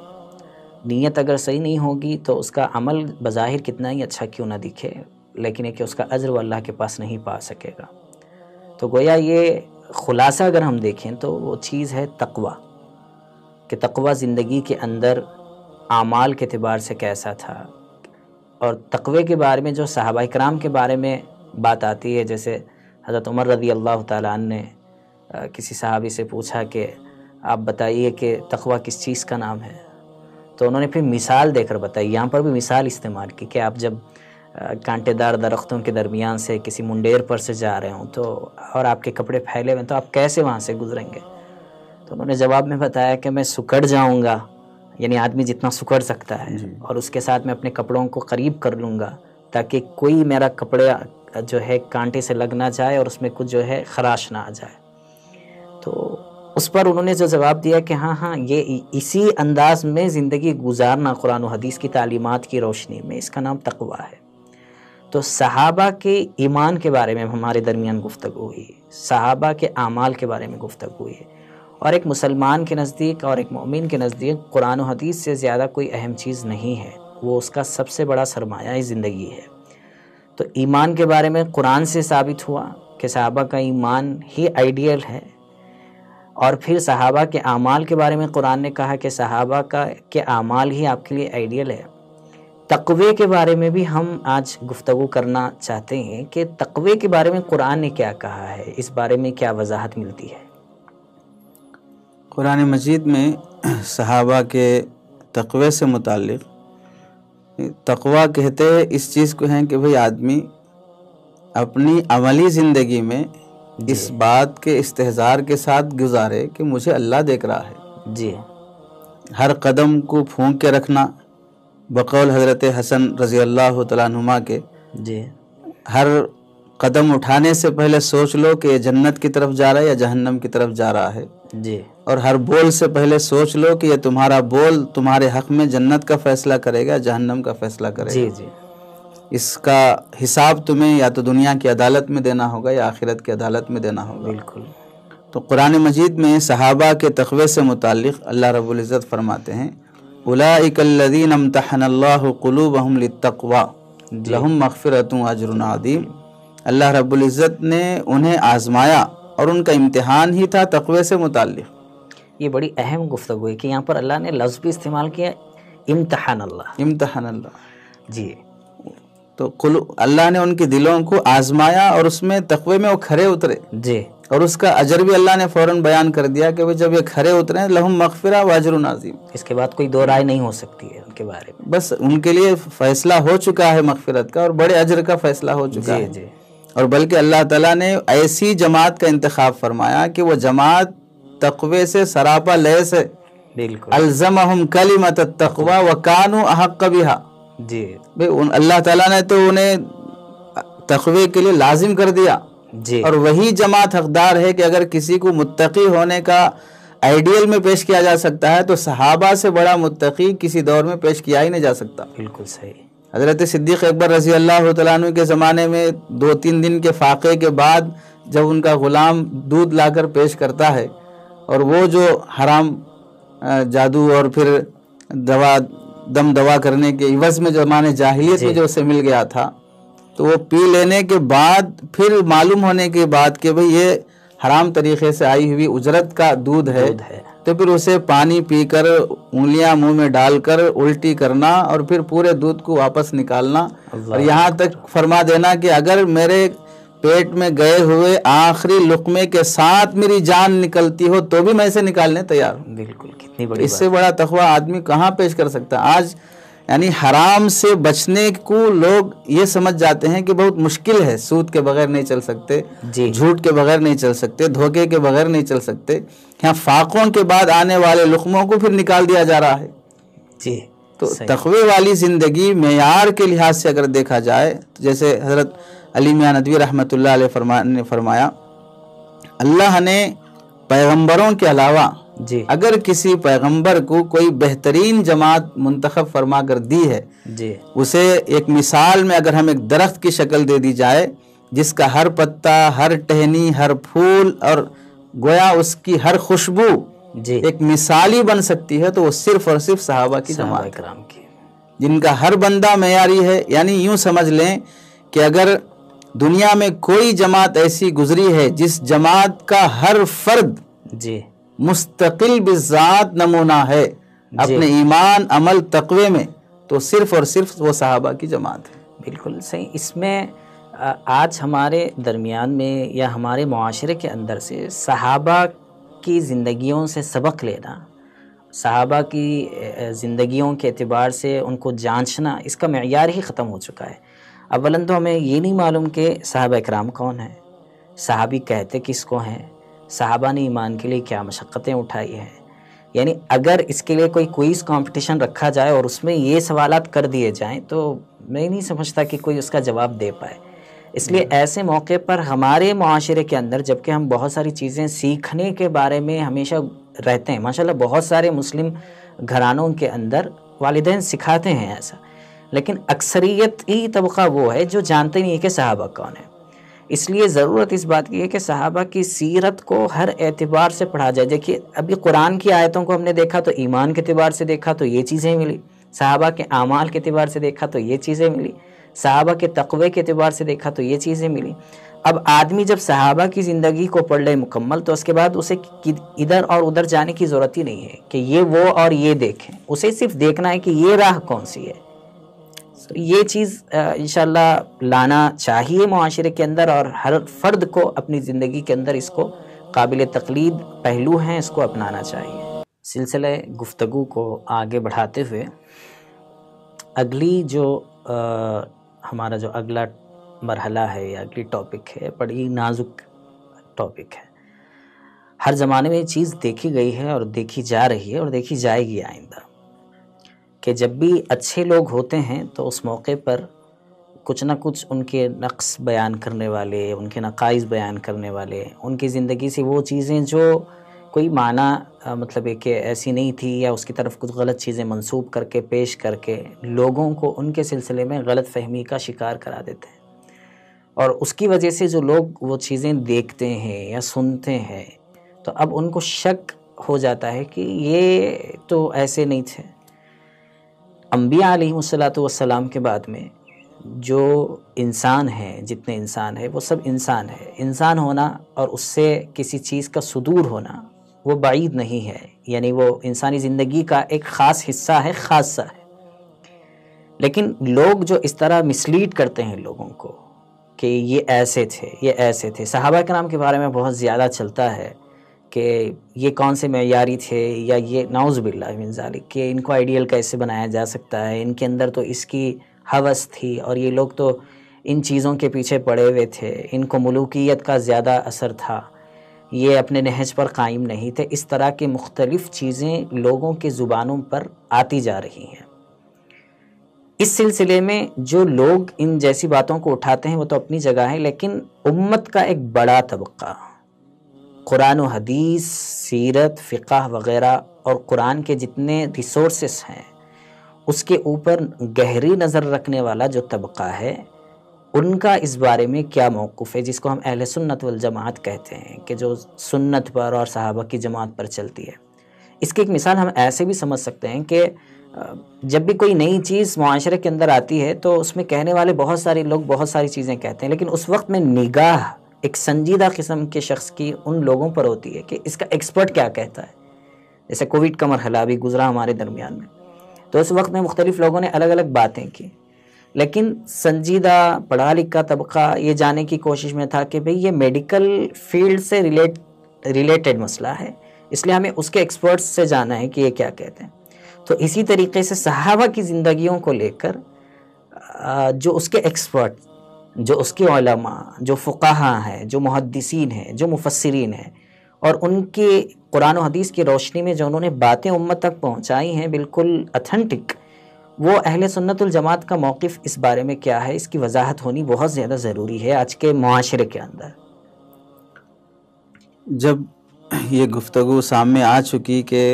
نیت اگر صحیح نہیں ہوگی تو اس کا عمل بظاہر کتنا ہی اچھا کیوں نہ دکھے، لیکن ہے کہ اس کا اجر وہ اللہ کے پاس نہیں پا سکے گا. تو گویا یہ خلاصہ اگر ہم دیکھیں تو وہ چیز ہے تقویٰ، کہ تقویٰ زندگی کے اندر اعمال کے اعتبار سے کیسا تھا. اور تقوی کے بارے میں جو صحابہ کرام کے بارے میں بات آتی ہے، جیسے حضرت عمر رضی اللہ تعالیٰ عنہ نے کسی صحابی سے پوچھا کہ آپ بتائیے کہ تقوی کس چیز کا نام ہے، تو انہوں نے پھر مثال دے کر بتائی. یہاں پر بھی مثال استعمال کی کہ آپ جب کانٹے دار درختوں کے درمیان سے کسی منڈیر پر سے جا رہے ہوں تو اور آپ کے کپڑے پھیلے ہوئے تو آپ کیسے وہاں سے گزریں گے. تو انہوں نے جواب میں بتایا کہ میں سکڑ جاؤں گا، یعنی آدمی جتنا سکڑ سکتا ہے، اور اس کے ساتھ میں اپنے کپڑوں کو قریب کر لوں گا تاکہ کوئی میرا کپڑا جو ہے کانٹے سے لگ نہ جائے اور اس میں کچھ جو ہے خراش نہ آ جائے. تو اس پر انہوں نے جو جواب دیا کہ ہاں یہ اسی انداز میں زندگی گزارنا قرآن و حدیث کی تعلیمات کی روشنی میں، اس کا نام تقویٰ ہے. تو صحابہ کے ایمان کے بارے میں ہمارے درمیان گفتگو ہوئی، صحابہ کے اعمال کے بارے میں گفتگو ہوئی، اور ایک مسلمان کے نزدیک اور ایک مومن کے نزدیک قرآن و حدیث سے زیادہ کوئی اہم چیز نہیں ہے، وہ اس کا سب سے بڑا سرمایہ زندگی ہے. تو ایمان کے بارے میں قرآن سے ثابت ہوا کہ صحابہ کا ایمان ہی آئیڈیل ہے، اور پھر صحابہ کے اعمال کے بارے میں قرآن نے کہا کہ صحابہ کے اعمال ہی آپ کے لیے آئیڈیل ہے. تقوی کے بارے میں بھی ہم آج گفتگو کرنا چاہتے ہیں کہ تقوی کے بارے میں قرآن نے کیا کہا ہے، اس بارے میں کیا وضاحت ملتی ہے. قرآن مجید میں صحابہ کے تقوی سے متعلق، تقوی کہتے اس چیز کو ہیں کہ بھئی آدمی اپنی عملی زندگی میں اس بات کے استحضار کے ساتھ گزارے کہ مجھے اللہ دیکھ رہا ہے. جی، ہر قدم کو پھونک کے رکھنا، بقول حضرت حسن رضی اللہ تعالیٰ عنہما کے، جی، ہر قدم اٹھانے سے پہلے سوچ لو کہ یہ جنت کی طرف جا رہا ہے یا جہنم کی طرف جا رہا ہے. جی، اور ہر بول سے پہلے سوچ لو کہ یہ تمہارا بول تمہارے حق میں جنت کا فیصلہ کرے گا، جہنم کا فیصلہ کرے گا. جی، جی، اس کا حساب تمہیں یا تو دنیا کی عدالت میں دینا ہوگا یا آخرت کی عدالت میں دینا ہوگا. بالکل. تو قرآن مجید میں صحابہ کے تقوی سے متعلق اللہ رب العزت فرماتے ہیں اولئک الذین امتحن اللہ قلوبہم للتقوی لہم مغفرۃ واجر عظیم. اللہ رب العزت نے انہیں آزمایا اور ان کا امتحان ہی تھا تقوی سے متعلق. یہ بڑی اہم گفتگو ہے کہ یہاں پر اللہ نے لفظ بھی استعمال کیا، امتحان اللہ. امتحان اللہ. جی، تو اللہ نے ان کے دلوں کو آزمایا اور اس میں تقوی میں وہ کھرے اترے. جی، اور اس کا اجر بھی اللہ نے فوراً بیان کر دیا کہ وہ جب یہ کھرے اترے لہم مغفرہ واجر عظیم. اس کے بعد کوئی دو رائے نہیں ہو سکتی ہے ان کے بارے میں، بس ان کے لیے فیصلہ ہو چکا ہے مغفرت کا اور بڑے اجر کا فیصلہ ہو چکا ہے. جی، اور بلکہ اللہ تعالیٰ نے ایسی جماعت کا انتخاب فرمایا کہ وہ جماعت تقوی سے سراپا لیس ہے. بالکل. الزمہم کلمۃ التقوی وکانوا احق بہا. جی، اللہ تعالیٰ نے تو انہیں تقوی کے لیے لازم کر دیا. جی، اور وہی جماعت حقدار ہے کہ اگر کسی کو متقی ہونے کا آئیڈیل میں پیش کیا جا سکتا ہے تو صحابہ سے بڑا متقی کسی دور میں پیش کیا ہی نہیں جا سکتا. بالکل صحیح. حضرت صدیق اکبر رضی اللہ تعالیٰ عنہ کے زمانے میں 2-3 دن کے فاقے کے بعد جب ان کا غلام دودھ لا کر پیش کرتا ہے اور وہ جو حرام جادو اور پھر دوا کرنے کے عوض میں زمانے جاہلیت میں جو اسے مل گیا تھا، تو وہ پی لینے کے بعد پھر معلوم ہونے کے بعد کہ بھئی یہ حرام طریقے سے آئی ہوئی اجرت کا دودھ ہے، تو پھر اسے پانی پی کر انگلیاں منہ میں ڈال کر الٹی کرنا اور پھر پورے دودھ کو واپس نکالنا، اور یہاں تک فرما دینا کہ اگر میرے پیٹ میں گئے ہوئے آخری لقمے کے ساتھ میری جان نکلتی ہو تو بھی میں اسے نکالنے تیار ہوں۔ بالکل، کتنی بڑی اس سے بڑا تقوی آدمی کہاں پیش کر سکتا ہے؟ آج یعنی حرام سے بچنے کو لوگ یہ سمجھ جاتے ہیں کہ بہت مشکل ہے، سود کے بغیر نہیں چل سکتے، جھوٹ کے بغیر نہیں چل سکتے، دھوکے کے بغیر نہیں چل سکتے، یہاں فاقوں کے بعد آنے والے لقموں کو پھر نکال دیا جا رہا ہے۔ جی، تو تقوی والی زندگی معیار کے لحاظ سے اگر دیکھا جائے، جیسے حضرت علی میاں ندوی رحمۃ اللہ علیہ نے فرمایا، اللہ نے پیغمبروں کے علاوہ اگر کسی پیغمبر کو کوئی بہترین جماعت منتخب فرما کر دی ہے، اسے ایک مثال میں اگر ہم ایک درخت کی شکل دے دی جائے جس کا ہر پتا، ہر ٹہنی، ہر پھول اور گویا اس کی ہر خوشبو ایک مثالی بن سکتی ہے، تو وہ صرف اور صرف صحابہ کی جماعت ہے، جن کا ہر بندہ معیاری ہے۔ یعنی یوں سمجھ لیں کہ اگر دنیا میں کوئی جماعت ایسی گزری ہے جس جماعت کا ہر فرد مستقل بذات نمونہ ہے اپنے ایمان، عمل، تقوی میں، تو صرف اور صرف وہ صحابہ کی جماعت ہے۔ بالکل صحیح۔ اس میں آج ہمارے درمیان میں یا ہمارے معاشرے کے اندر سے صحابہ کی زندگیوں سے سبق لینا، صحابہ کی زندگیوں کے اعتبار سے ان کو جانچنا، اس کا معیار ہی ختم ہو چکا ہے۔ اولاً تو ہمیں یہ نہیں معلوم کہ صحابہ اکرام کون ہیں، صحابی کہتے کس کو ہیں، صحابہ نے ایمان کے لیے کیا مشقتیں اٹھائی ہیں۔ یعنی اگر اس کے لیے کوئی کوئز کمپٹیشن رکھا جائے اور اس میں یہ سوالات کر دیے جائیں تو میں نہیں سمجھتا کہ کوئی اس کا جواب دے پائے۔ اس لیے ایسے موقع پر ہمارے معاشرے کے اندر جبکہ ہم بہت ساری چیزیں سیکھنے کے بارے میں ہمیشہ رہتے ہیں، ماشاءاللہ بہت سارے مسلم گھرانوں کے اندر والدین سکھاتے ہیں ایسا، لیکن اکثریت ہی طبقہ وہ ہے جو جانتے نہیں ہے کہ صحابہ کون ہے۔ اس لیے ضرورت اس بات کی ہے کہ صحابہ کی سیرت کو ہر اعتبار سے پڑھا جائے۔ دیکھیے ابھی قرآن کی آیتوں کو ہم نے دیکھا تو ایمان کے اعتبار سے دیکھا تو یہ چیزیں ملی، صحابہ کے اعمال کے اعتبار سے دیکھا تو یہ چیزیں ملی، صحابہ کے تقوی کے اعتبار سے دیکھا تو یہ چیزیں ملی۔ اب آدمی جب صحابہ کی زندگی کو پڑھ لے مکمل تو اس کے بعد اسے ادھر اور ادھر جانے کی ضرورت ہی نہیں ہے کہ یہ وہ اور یہ دیکھیں، اسے صرف دیکھنا ہے کہ یہ راہ کون سی ہے۔ یہ چیز انشاءاللہ لانا چاہیے معاشرے کے اندر، اور ہر فرد کو اپنی زندگی کے اندر اس کو قابل تقلید پہلو ہیں، اس کو اپنانا چاہیے۔ سلسلہ گفتگو کو آگے بڑھاتے ہوئے اگلی جو ہمارا جو اگلا مرحلہ ہے یا اگلی ٹاپک ہے، بڑی نازک ٹاپک ہے۔ ہر زمانے میں یہ چیز دیکھی گئی ہے اور دیکھی جا رہی ہے اور دیکھی جائے گی آئندہ، کہ جب بھی اچھے لوگ ہوتے ہیں تو اس موقع پر کچھ نہ کچھ ان کے نقص بیان کرنے والے، ان کے نقائص بیان کرنے والے، ان کی زندگی سے وہ چیزیں جو کوئی معنی مطلب ہے کہ ایسی نہیں تھی یا اس کی طرف کچھ غلط چیزیں منسوب کر کے پیش کر کے لوگوں کو ان کے سلسلے میں غلط فہمی کا شکار کرا دیتے ہیں، اور اس کی وجہ سے جو لوگ وہ چیزیں دیکھتے ہیں یا سنتے ہیں تو اب ان کو شک ہو جاتا ہے کہ یہ تو ایسے نہیں تھے۔ انبیاء علیہ السلام کے بعد میں جو انسان ہیں، جتنے انسان ہیں وہ سب انسان ہے۔ انسان ہونا اور اس سے کسی چیز کا صدور ہونا وہ بعید نہیں ہے، یعنی وہ انسانی زندگی کا ایک خاص حصہ ہے، خاصہ ہے۔ لیکن لوگ جو اس طرح مسلیڈ کرتے ہیں لوگوں کو کہ یہ ایسے تھے، یہ ایسے تھے، صحابہ کرام کے بارے میں بہت زیادہ چلتا ہے کہ یہ کون سے معیاری تھے، یا یہ نعوذ باللہ من ذالک کہ ان کو آئیڈیل کیسے بنایا جا سکتا ہے، ان کے اندر تو اس کی ہوس تھی اور یہ لوگ تو ان چیزوں کے پیچھے پڑے ہوئے تھے، ان کو ملوکیت کا زیادہ اثر تھا، یہ اپنے نہج پر قائم نہیں تھے۔ اس طرح کی مختلف چیزیں لوگوں کے زبانوں پر آتی جا رہی ہیں۔ اس سلسلے میں جو لوگ ان جیسی باتوں کو اٹھاتے ہیں وہ تو اپنی جگہ ہے، لیکن امت کا ایک بڑا طبقہ قرآن و حدیث، سیرت، فقہ وغیرہ اور قرآن کے جتنے ریسورسز ہیں اس کے اوپر گہری نظر رکھنے والا جو طبقہ ہے ان کا اس بارے میں کیا موقف ہے، جس کو ہم اہل سنت والجماعت کہتے ہیں، کہ جو سنت پر اور صحابہ کی جماعت پر چلتی ہے۔ اس کی ایک مثال ہم ایسے بھی سمجھ سکتے ہیں کہ جب بھی کوئی نئی چیز معاشرے کے اندر آتی ہے تو اس میں کہنے والے بہت سارے لوگ بہت ساری چیزیں کہتے ہیں، لیکن اس وقت میں نگاہ ایک سنجیدہ قسم کے شخص کی ان لوگوں پر ہوتی ہے کہ اس کا ایکسپرٹ کیا کہتا ہے۔ جیسے کووڈ کا مرحلہ ابھی گزرا ہمارے درمیان میں، تو اس وقت میں مختلف لوگوں نے الگ الگ باتیں کی، لیکن سنجیدہ پڑھا لکھا طبقہ یہ جاننے کی کوشش میں تھا کہ بھئی یہ میڈیکل فیلڈ سے ریلیٹڈ مسئلہ ہے، اس لیے ہمیں اس کے ایکسپرٹس سے جانا ہے کہ یہ کیا کہتے ہیں۔ تو اسی طریقے سے صحابہ کی زندگیوں کو لے کر جو اس کے ایکسپرٹ، جو اس کے علماء، جو فقہاء ہیں، جو محدثین ہیں، جو مفسرین ہیں، اور ان کے قرآن و حدیث کی روشنی میں جو انہوں نے باتیں امت تک پہنچائی ہیں بالکل اتھینٹک، وہ اہل سنت الجماعت کا موقف اس بارے میں کیا ہے، اس کی وضاحت ہونی بہت زیادہ ضروری ہے آج کے معاشرے کے اندر۔ جب یہ گفتگو سامنے آ چکی کہ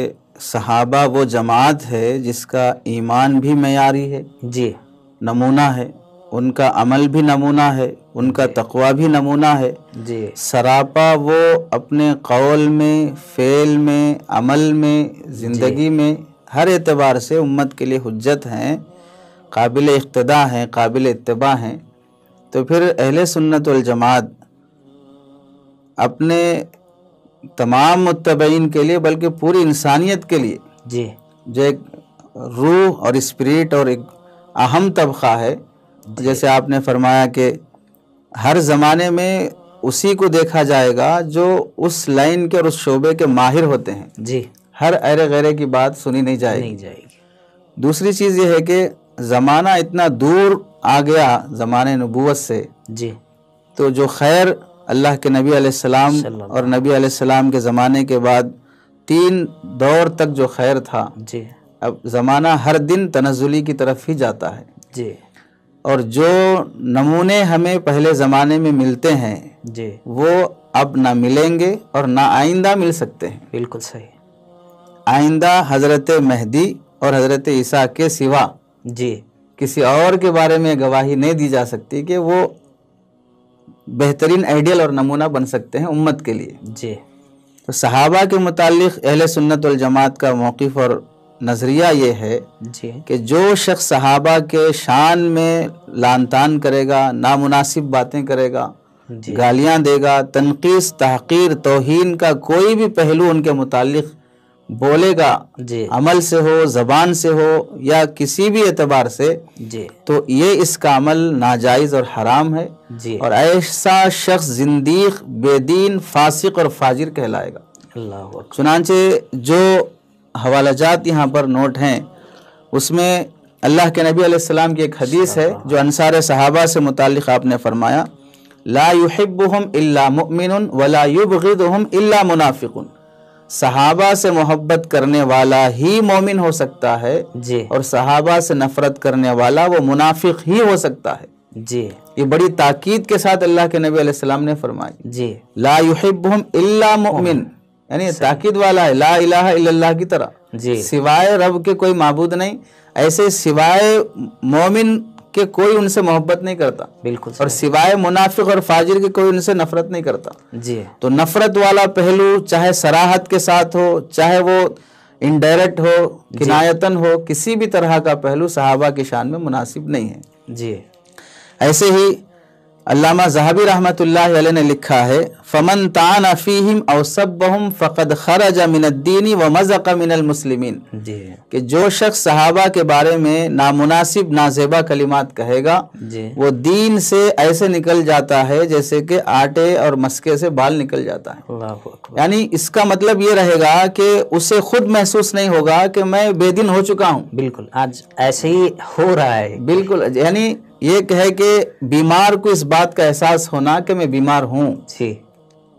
صحابہ وہ جماعت ہے جس کا ایمان بھی معیاری ہے، جی، نمونہ ہے، ان کا عمل بھی نمونہ ہے، ان کا تقوی بھی نمونہ ہے، جی، سراپا وہ اپنے قول میں، فعل میں، عمل میں، زندگی میں ہر اعتبار سے امت کے لیے حجت ہیں، قابل اقتداء ہیں، قابل اتباع ہیں، تو پھر اہل سنت والجماعت اپنے تمام متبعین کے لیے بلکہ پوری انسانیت کے لیے جی، جو ایک روح اور اسپرٹ اور ایک اہم طبقہ ہے، جیسے آپ نے فرمایا کہ ہر زمانے میں اسی کو دیکھا جائے گا جو اس لائن کے اور اس شعبے کے ماہر ہوتے ہیں، جی، ہر ایرے غیرے کی بات سنی نہیں جائے گی۔ دوسری چیز یہ ہے کہ زمانہ اتنا دور آ گیا زمانے نبوت سے، جی، تو جو خیر اللہ کے نبی علیہ السلام اور نبی علیہ السلام کے زمانے کے بعد 3 دور تک جو خیر تھا، جی، اب زمانہ ہر دن تنزلی کی طرف ہی جاتا ہے، جی، اور جو نمونے ہمیں پہلے زمانے میں ملتے ہیں جی، وہ اب نہ ملیں گے اور نہ آئندہ مل سکتے ہیں۔ بالکل صحیح، آئندہ حضرت مہدی اور حضرت عیسیٰ کے سوا جی، کسی اور کے بارے میں گواہی نہیں دی جا سکتی کہ وہ بہترین آئیڈیل اور نمونہ بن سکتے ہیں امت کے لیے۔ جی، تو صحابہ کے متعلق اہل سنت والجماعت کا موقف اور نظریہ یہ ہے جی، کہ جو شخص صحابہ کے شان میں لان تان کرے گا، نامناسب باتیں کرے گا، جی، گالیاں دے گا، تنقیص، تحقیر، توہین کا کوئی بھی پہلو ان کے متعلق بولے گا، جی، عمل سے ہو، زبان سے ہو یا کسی بھی اعتبار سے، جی، تو یہ اس کا عمل ناجائز اور حرام ہے، جی، اور ایسا شخص زندیق، بے دین، فاسق اور فاجر کہلائے گا۔ اللہ اکبر، چنانچہ جو حوالہ جات یہاں پر نوٹ ہیں اس میں اللہ کے نبی علیہ السلام کی ایک حدیث ہے جو انصار صحابہ سے متعلق آپ نے فرمایا، لا يحبهم الا مؤمن ولا يبغضهم الا منافق، صحابہ سے محبت کرنے والا ہی مومن ہو سکتا ہے، جی، اور صحابہ سے نفرت کرنے والا وہ منافق ہی ہو سکتا ہے۔ جی، یہ بڑی تاکید کے ساتھ اللہ کے نبی علیہ السلام نے فرمائی، جی، لا يحبهم الا مؤمن، یعنی تاکید والا ہے، لا الہ الا اللہ کی طرح، جی، سوائے رب کے کوئی معبود نہیں، ایسے سوائے مومن کے کوئی ان سے محبت نہیں کرتا، بالکل اور صحیح، سوائے منافق اور فاجر کے کوئی ان سے نفرت نہیں کرتا۔ جی، تو نفرت والا پہلو چاہے صراحت کے ساتھ ہو، چاہے وہ انڈائریکٹ ہو، کنایتن ہو، کسی بھی طرح کا پہلو صحابہ کی شان میں مناسب نہیں ہے۔ جی، ایسے ہی علامہ ذہبی رحمۃ اللہ علیہ نے لکھا ہے، فمن طعن فیہم او سبہم فقد خرج من الدین ومزق من المسلمین، جی، کہ جو شخص صحابہ کے بارے میں نامناسب، نازیبا کلمات کہے گا، جی، وہ دین سے ایسے نکل جاتا ہے جیسے کہ آٹے اور مسکے سے بال نکل جاتا ہے۔ اللہ اکبر، یعنی اس کا مطلب یہ رہے گا کہ اسے خود محسوس نہیں ہوگا کہ میں بے دین ہو چکا ہوں۔ بالکل آج ایسے ہی ہو رہا ہے، بالکل، یعنی یہ کہے کہ بیمار کو اس بات کا احساس ہونا کہ میں بیمار ہوں، جی،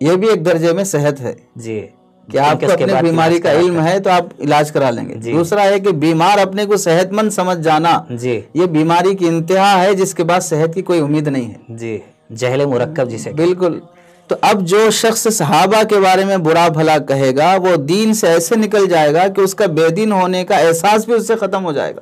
یہ بھی ایک درجے میں صحت ہے جی، کہ آپ کو اپنے بیماری کا علم ہے تو آپ علاج کرا لیں گے۔ دوسرا ہے کہ بیمار اپنے کو صحت مند سمجھ جانا، جی، یہ بیماری کی انتہا ہے جس کے بعد صحت کی کوئی امید نہیں ہے۔ جی، جہل مرکب جسے بالکل۔ تو اب جو شخص صحابہ کے بارے میں برا بھلا کہے گا وہ دین سے ایسے نکل جائے گا کہ اس کا بے دین ہونے کا احساس بھی اس سے ختم ہو جائے گا۔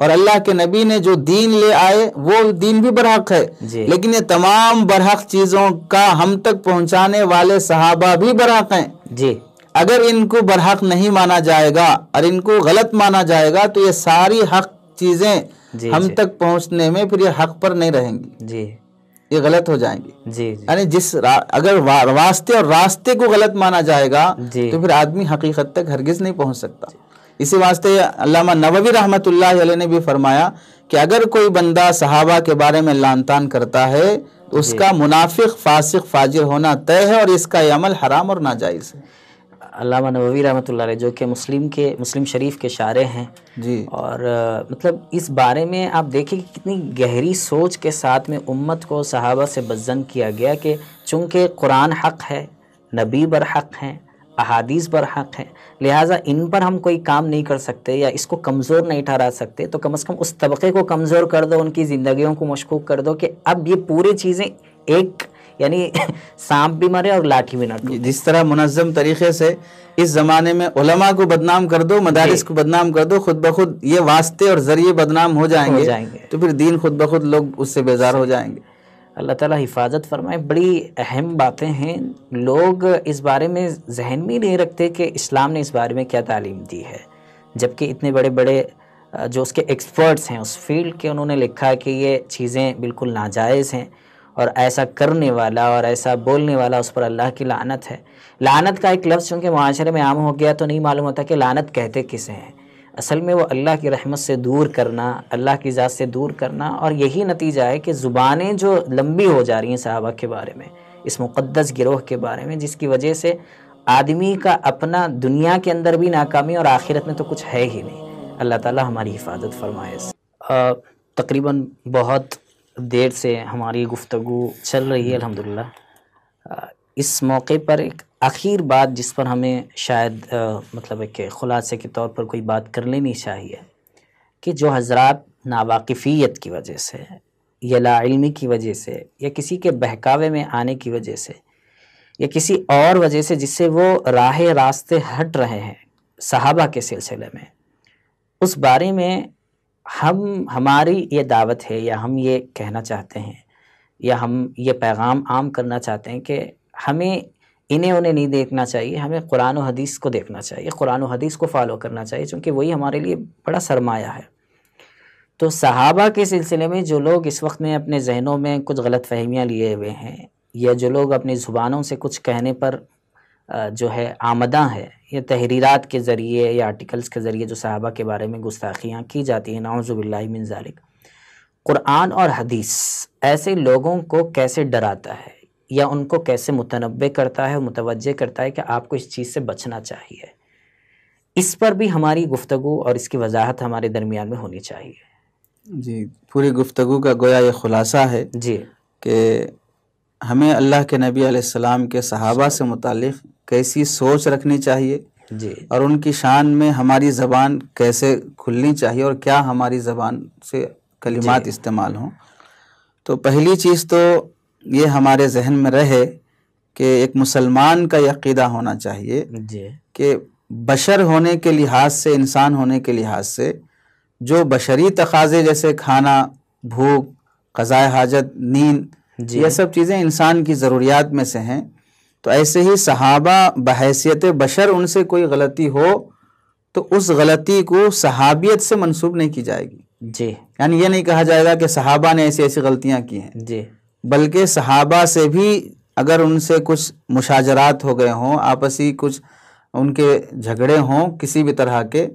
اور اللہ کے نبی نے جو دین لے آئے وہ دین بھی برحق ہے جی لیکن یہ تمام برحق چیزوں کا ہم تک پہنچانے والے صحابہ بھی برحق ہیں. جی اگر ان کو برحق نہیں مانا جائے گا اور ان کو غلط مانا جائے گا تو یہ ساری حق چیزیں جی ہم جی تک پہنچنے میں پھر یہ حق پر نہیں رہیں گی, جی یہ غلط ہو جائیں گی. جی جی یعنی اگر واسطے اور راستے کو غلط مانا جائے گا جی تو پھر آدمی حقیقت تک ہرگز نہیں پہنچ سکتا. اسی واسطے علامہ نووی رحمۃ اللہ علیہ نے بھی فرمایا کہ اگر کوئی بندہ صحابہ کے بارے میں لعن طعن کرتا ہے تو اس کا منافق فاسق فاجر ہونا طے ہے اور اس کا یہ عمل حرام اور ناجائز ہے. علامہ نووی رحمۃ اللہ علیہ جو کہ مسلم شریف کے شارح ہیں جی اور مطلب اس بارے میں آپ دیکھیں کہ کتنی گہری سوچ کے ساتھ میں امت کو صحابہ سے بدظن کیا گیا کہ چونکہ قرآن حق ہے, نبی برحق ہیں, احادیث برحق ہیں, لہٰذا ان پر ہم کوئی کام نہیں کر سکتے یا اس کو کمزور نہیں ٹھہرا سکتے, تو کم از کم اس طبقے کو کمزور کر دو, ان کی زندگیوں کو مشکوک کر دو کہ اب یہ پوری چیزیں ایک یعنی سانپ بھی مرے اور لاٹھی بھی نہ ٹوٹے. جس طرح منظم طریقے سے اس زمانے میں علماء کو بدنام کر دو, مدارس کو بدنام کر دو, خود بخود یہ واسطے اور ذریعے بدنام ہو جائیں گے تو پھر دین خود بخود لوگ اس سے بیزار ہو جائیں گے. اللہ تعالیٰ حفاظت فرمائے. بڑی اہم باتیں ہیں, لوگ اس بارے میں ذہن میں نہیں رکھتے کہ اسلام نے اس بارے میں کیا تعلیم دی ہے, جبکہ اتنے بڑے بڑے جو اس کے ایکسپرٹس ہیں اس فیلڈ کے, انہوں نے لکھا ہے کہ یہ چیزیں بالکل ناجائز ہیں اور ایسا کرنے والا اور ایسا بولنے والا اس پر اللہ کی لعنت ہے. لعنت کا ایک لفظ چونکہ معاشرے میں عام ہو گیا تو نہیں معلوم ہوتا کہ لعنت کہتے کسے ہیں. اصل میں وہ اللہ کی رحمت سے دور کرنا, اللہ کی ذات سے دور کرنا, اور یہی نتیجہ ہے کہ زبانیں جو لمبی ہو جا رہی ہیں صحابہ کے بارے میں, اس مقدس گروہ کے بارے میں, جس کی وجہ سے آدمی کا اپنا دنیا کے اندر بھی ناکامی اور آخرت میں تو کچھ ہے ہی نہیں. اللہ تعالیٰ ہماری حفاظت فرمائے. تقریباً بہت دیر سے ہماری گفتگو چل رہی ہے الحمدللہ. اس موقع پر ایک آخر بات جس پر ہمیں شاید مطلب ہے کہ خلاصے کے طور پر کوئی بات کر لینی چاہیے کہ جو حضرات ناواقفیت کی وجہ سے یا لا علمی کی وجہ سے یا کسی کے بہکاوے میں آنے کی وجہ سے یا کسی اور وجہ سے جس سے وہ راہ راستے ہٹ رہے ہیں صحابہ کے سلسلے میں, اس بارے میں ہماری یہ دعوت ہے یا ہم یہ کہنا چاہتے ہیں یا ہم یہ پیغام عام کرنا چاہتے ہیں کہ ہمیں انہیں نہیں دیکھنا چاہیے, ہمیں قرآن و حدیث کو دیکھنا چاہیے, قرآن و حدیث کو فالو کرنا چاہیے, چونکہ وہی ہمارے لیے بڑا سرمایہ ہے. تو صحابہ کے سلسلے میں جو لوگ اس وقت میں اپنے ذہنوں میں کچھ غلط فہمیاں لیے ہوئے ہیں یا جو لوگ اپنی زبانوں سے کچھ کہنے پر جو ہے آمدہ ہے, یہ تحریرات کے ذریعے یا آرٹیکلز کے ذریعے جو صحابہ کے بارے میں گستاخیاں کی جاتی ہیں, نعوذ باللہ من ذالک, قرآن اور حدیث ایسے لوگوں کو کیسے ڈراتا ہے یا ان کو کیسے متنبع کرتا ہے, متوجہ کرتا ہے کہ آپ کو اس چیز سے بچنا چاہیے, اس پر بھی ہماری گفتگو اور اس کی وضاحت ہمارے درمیان میں ہونی چاہیے. جی, پوری گفتگو کا گویا یہ خلاصہ ہے جی کہ ہمیں اللہ کے نبی علیہ السلام کے صحابہ سے متعلق کیسی سوچ رکھنی چاہیے جی اور ان کی شان میں ہماری زبان کیسے کھلنی چاہیے اور کیا ہماری زبان سے کلمات استعمال ہوں. تو پہلی چیز تو یہ ہمارے ذہن میں رہے کہ ایک مسلمان کا یہ عقیدہ ہونا چاہیے جی کہ بشر ہونے کے لحاظ سے, انسان ہونے کے لحاظ سے جو بشری تقاضے جیسے کھانا, بھوک, قضاء حاجت, نیند, یہ سب چیزیں انسان کی ضروریات میں سے ہیں, تو ایسے ہی صحابہ بحیثیت بشر ان سے کوئی غلطی ہو تو اس غلطی کو صحابیت سے منسوب نہیں کی جائے گی. جی یعنی یہ نہیں کہا جائے گا کہ صحابہ نے ایسی ایسی غلطیاں کی ہیں, جی بلکہ صحابہ سے بھی اگر ان سے کچھ مشاجرات ہو گئے ہوں, آپسی کچھ ان کے جھگڑے ہوں کسی بھی طرح کے,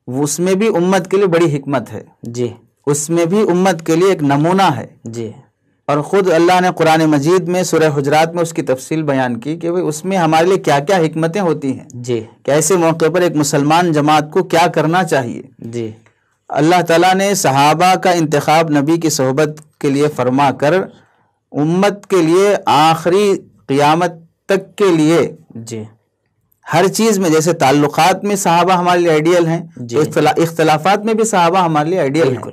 اس میں بھی امت کے لیے بڑی حکمت ہے, جی اس میں بھی امت کے لیے ایک نمونہ ہے. جی اور خود اللہ نے قرآن مجید میں سورہ حجرات میں اس کی تفصیل بیان کی کہ اس میں ہمارے لیے کیا کیا حکمتیں ہوتی ہیں, جی کہ ایسے موقع پر ایک مسلمان جماعت کو کیا کرنا چاہیے. جی اللہ تعالیٰ نے صحابہ کا انتخاب نبی کی صحبت کے لیے فرما کر امت کے لیے آخری قیامت تک کے لیے جی ہر چیز میں, جیسے تعلقات میں صحابہ ہمارے لیے آئیڈیل ہیں, جی اختلافات میں بھی صحابہ ہمارے لیے آئیڈیل ہیں, بالکل.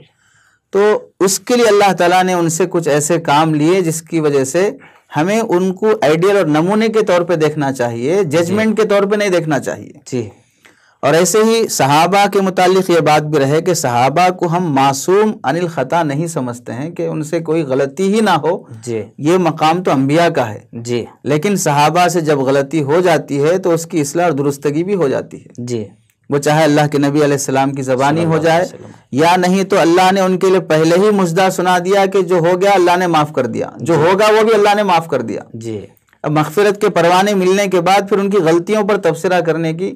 تو اس کے لیے اللہ تعالیٰ نے ان سے کچھ ایسے کام لیے جس کی وجہ سے ہمیں ان کو آئیڈیل اور نمونے کے طور پہ دیکھنا چاہیے, ججمنٹ کے طور پہ نہیں دیکھنا چاہیے. جی اور ایسے ہی صحابہ کے متعلق یہ بات بھی رہے کہ صحابہ کو ہم معصوم عن الخطا نہیں سمجھتے ہیں کہ ان سے کوئی غلطی ہی نہ ہو، جی یہ مقام تو انبیاء کا ہے، جی لیکن صحابہ سے جب غلطی ہو جاتی ہے تو اس کی اصلاح اور درستگی بھی ہو جاتی ہے، جی وہ چاہے اللہ کے نبی علیہ السلام کی زبانی ہو جائے صلی اللہ علیہ وسلم، یا نہیں تو اللہ نے ان کے لیے پہلے ہی مژدہ سنا دیا کہ جو ہو گیا اللہ نے معاف کر دیا، جو ہوگا وہ بھی اللہ نے معاف کر دیا۔ جی اب مغفرت کے پروانے ملنے کے بعد پھر ان کی غلطیوں پر تبصرہ کرنے کی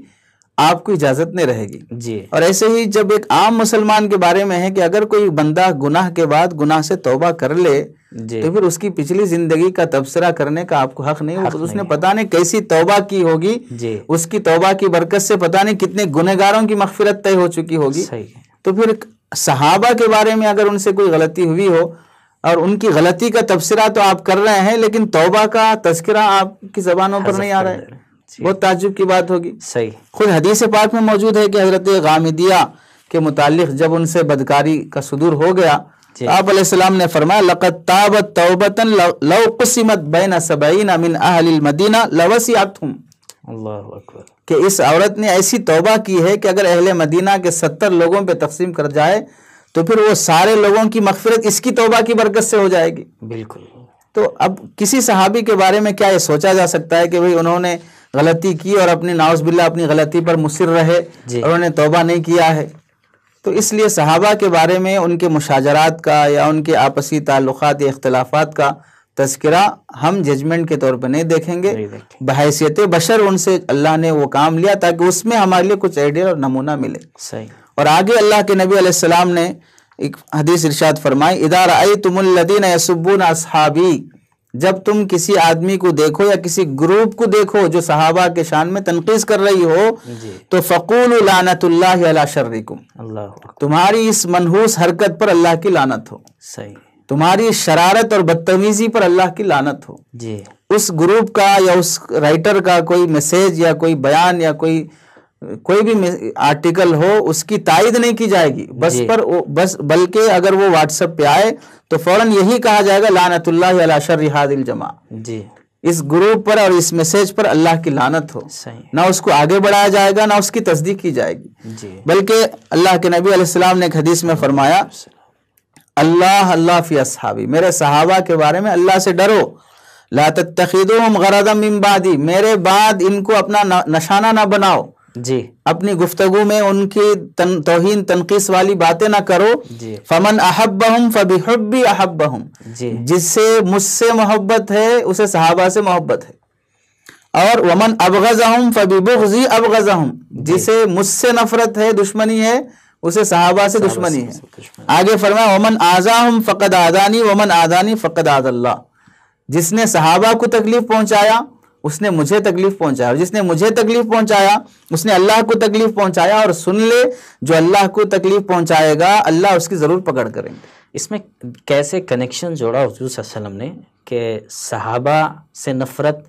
آپ کو اجازت نہیں رہے گی۔ جی اور ایسے ہی جب ایک عام مسلمان کے بارے میں ہے کہ اگر کوئی بندہ گناہ کے بعد گناہ سے توبہ کر لے جی تو پھر اس کی پچھلی زندگی کا تبصرہ کرنے کا آپ کو حق نہیں ہوگا، اس نے پتہ نہیں کیسی توبہ کی ہوگی، جی اس کی توبہ کی برکت سے پتہ نہیں کتنے گنہگاروں کی مغفرت طے ہو چکی ہوگی۔ صحیح ہے، تو پھر صحابہ کے بارے میں اگر ان سے کوئی غلطی ہوئی ہو اور ان کی غلطی کا تبصرہ تو آپ کر رہے ہیں لیکن توبہ کا تذکرہ آپ کی زبانوں پر نہیں آ رہا ہے، بہت تعجب کی بات ہوگی۔ صحیح، خود حدیث پاک میں موجود ہے کہ حضرت غامدیہ کے متعلق جب ان سے بدکاری کا صدور ہو گیا، آپ علیہ السلام نے فرمایا لقد تابت توبۃ لو قسمت بین 70 من اہل المدینہ لوسعتہم، اللہ اکبر، کہ اس عورت نے ایسی توبہ کی ہے کہ اگر اہل مدینہ کے 70 لوگوں پہ تقسیم کر جائے تو پھر وہ سارے لوگوں کی مغفرت اس کی توبہ کی برکت سے ہو جائے گی۔ بالکل، تو اب کسی صحابی کے بارے میں کیا یہ سوچا جا سکتا ہے کہ بھئی انہوں نے غلطی کی اور اپنی نعوذ باللہ اپنی غلطی پر مصر رہے اور انہوں نے توبہ نہیں کیا ہے؟ تو اس لیے صحابہ کے بارے میں ان کے مشاجرات کا یا ان کے آپسی تعلقات یا اختلافات کا تذکرہ ہم ججمنٹ کے طور پر نہیں دیکھیں گے، بحیثیت بشر ان سے اللہ نے وہ کام لیا تاکہ اس میں ہمارے لیے کچھ آئیڈیا اور نمونہ ملے۔ صحیح، اور آگے اللہ کے نبی علیہ السلام نے ایک حدیث ارشاد فرمائی اذا رأیتم الذین یسبون اصحابی، جب تم کسی آدمی کو دیکھو یا کسی گروپ کو دیکھو جو صحابہ کے شان میں تنقیص کر رہی ہو تو فقولوا لعنت اللہ علی شرکم، اللہ اکبر، تمہاری اس منحوس حرکت پر اللہ کی لعنت ہو، صحیح، تمہاری شرارت اور بدتمیزی پر اللہ کی لعنت ہو۔ جی اس گروپ کا یا اس رائٹر کا کوئی میسیج یا کوئی بیان یا کوئی بھی آرٹیکل ہو اس کی تائید نہیں کی جائے گی، بس بلکہ اگر وہ واٹس ایپ پہ آئے تو فوراً یہی کہا جائے گا لعنت اللہ علی شر ھذہ الجماعہ، جی اس گروپ پر اور اس میسیج پر اللہ کی لعنت ہو۔ صحیح، نہ اس کو آگے بڑھایا جائے گا نہ اس کی تصدیق کی جائے گی، جی بلکہ اللہ کے نبی علیہ السلام نے ایک حدیث میں فرمایا اللہ اللہ فی اصحابی، میرے صحابہ کے بارے میں اللہ سے ڈرو، لا تتخذوہم غرضا من بعدی، میرے بعد ان کو اپنا نشانہ نہ بناؤ، جی اپنی گفتگو میں ان کی توہین تنقیص والی باتیں نہ کرو۔ جی فمن احبہم فبحبی احبہم، جی جس سے مجھ سے محبت ہے اسے صحابہ سے محبت ہے، اور ومن ابغضہم فببغضی ابغضہم، جسے مجھ سے نفرت ہے دشمنی ہے اسے صحابہ سے دشمنی ہے۔ آگے فرمایا ومن آذاہم فقد آذانی ومن آذانی فقد آذ اللہ، جس نے صحابہ کو تکلیف پہنچایا اس نے مجھے تکلیف پہنچایا، اور جس نے مجھے تکلیف پہنچایا اس نے اللہ کو تکلیف پہنچایا، اور سن لے جو اللہ کو تکلیف پہنچائے گا اللہ اس کی ضرور پکڑ کریں گے۔ اس میں کیسے کنیکشن جوڑا حضور صلی اللہ علیہ وسلم نے کہ صحابہ سے نفرت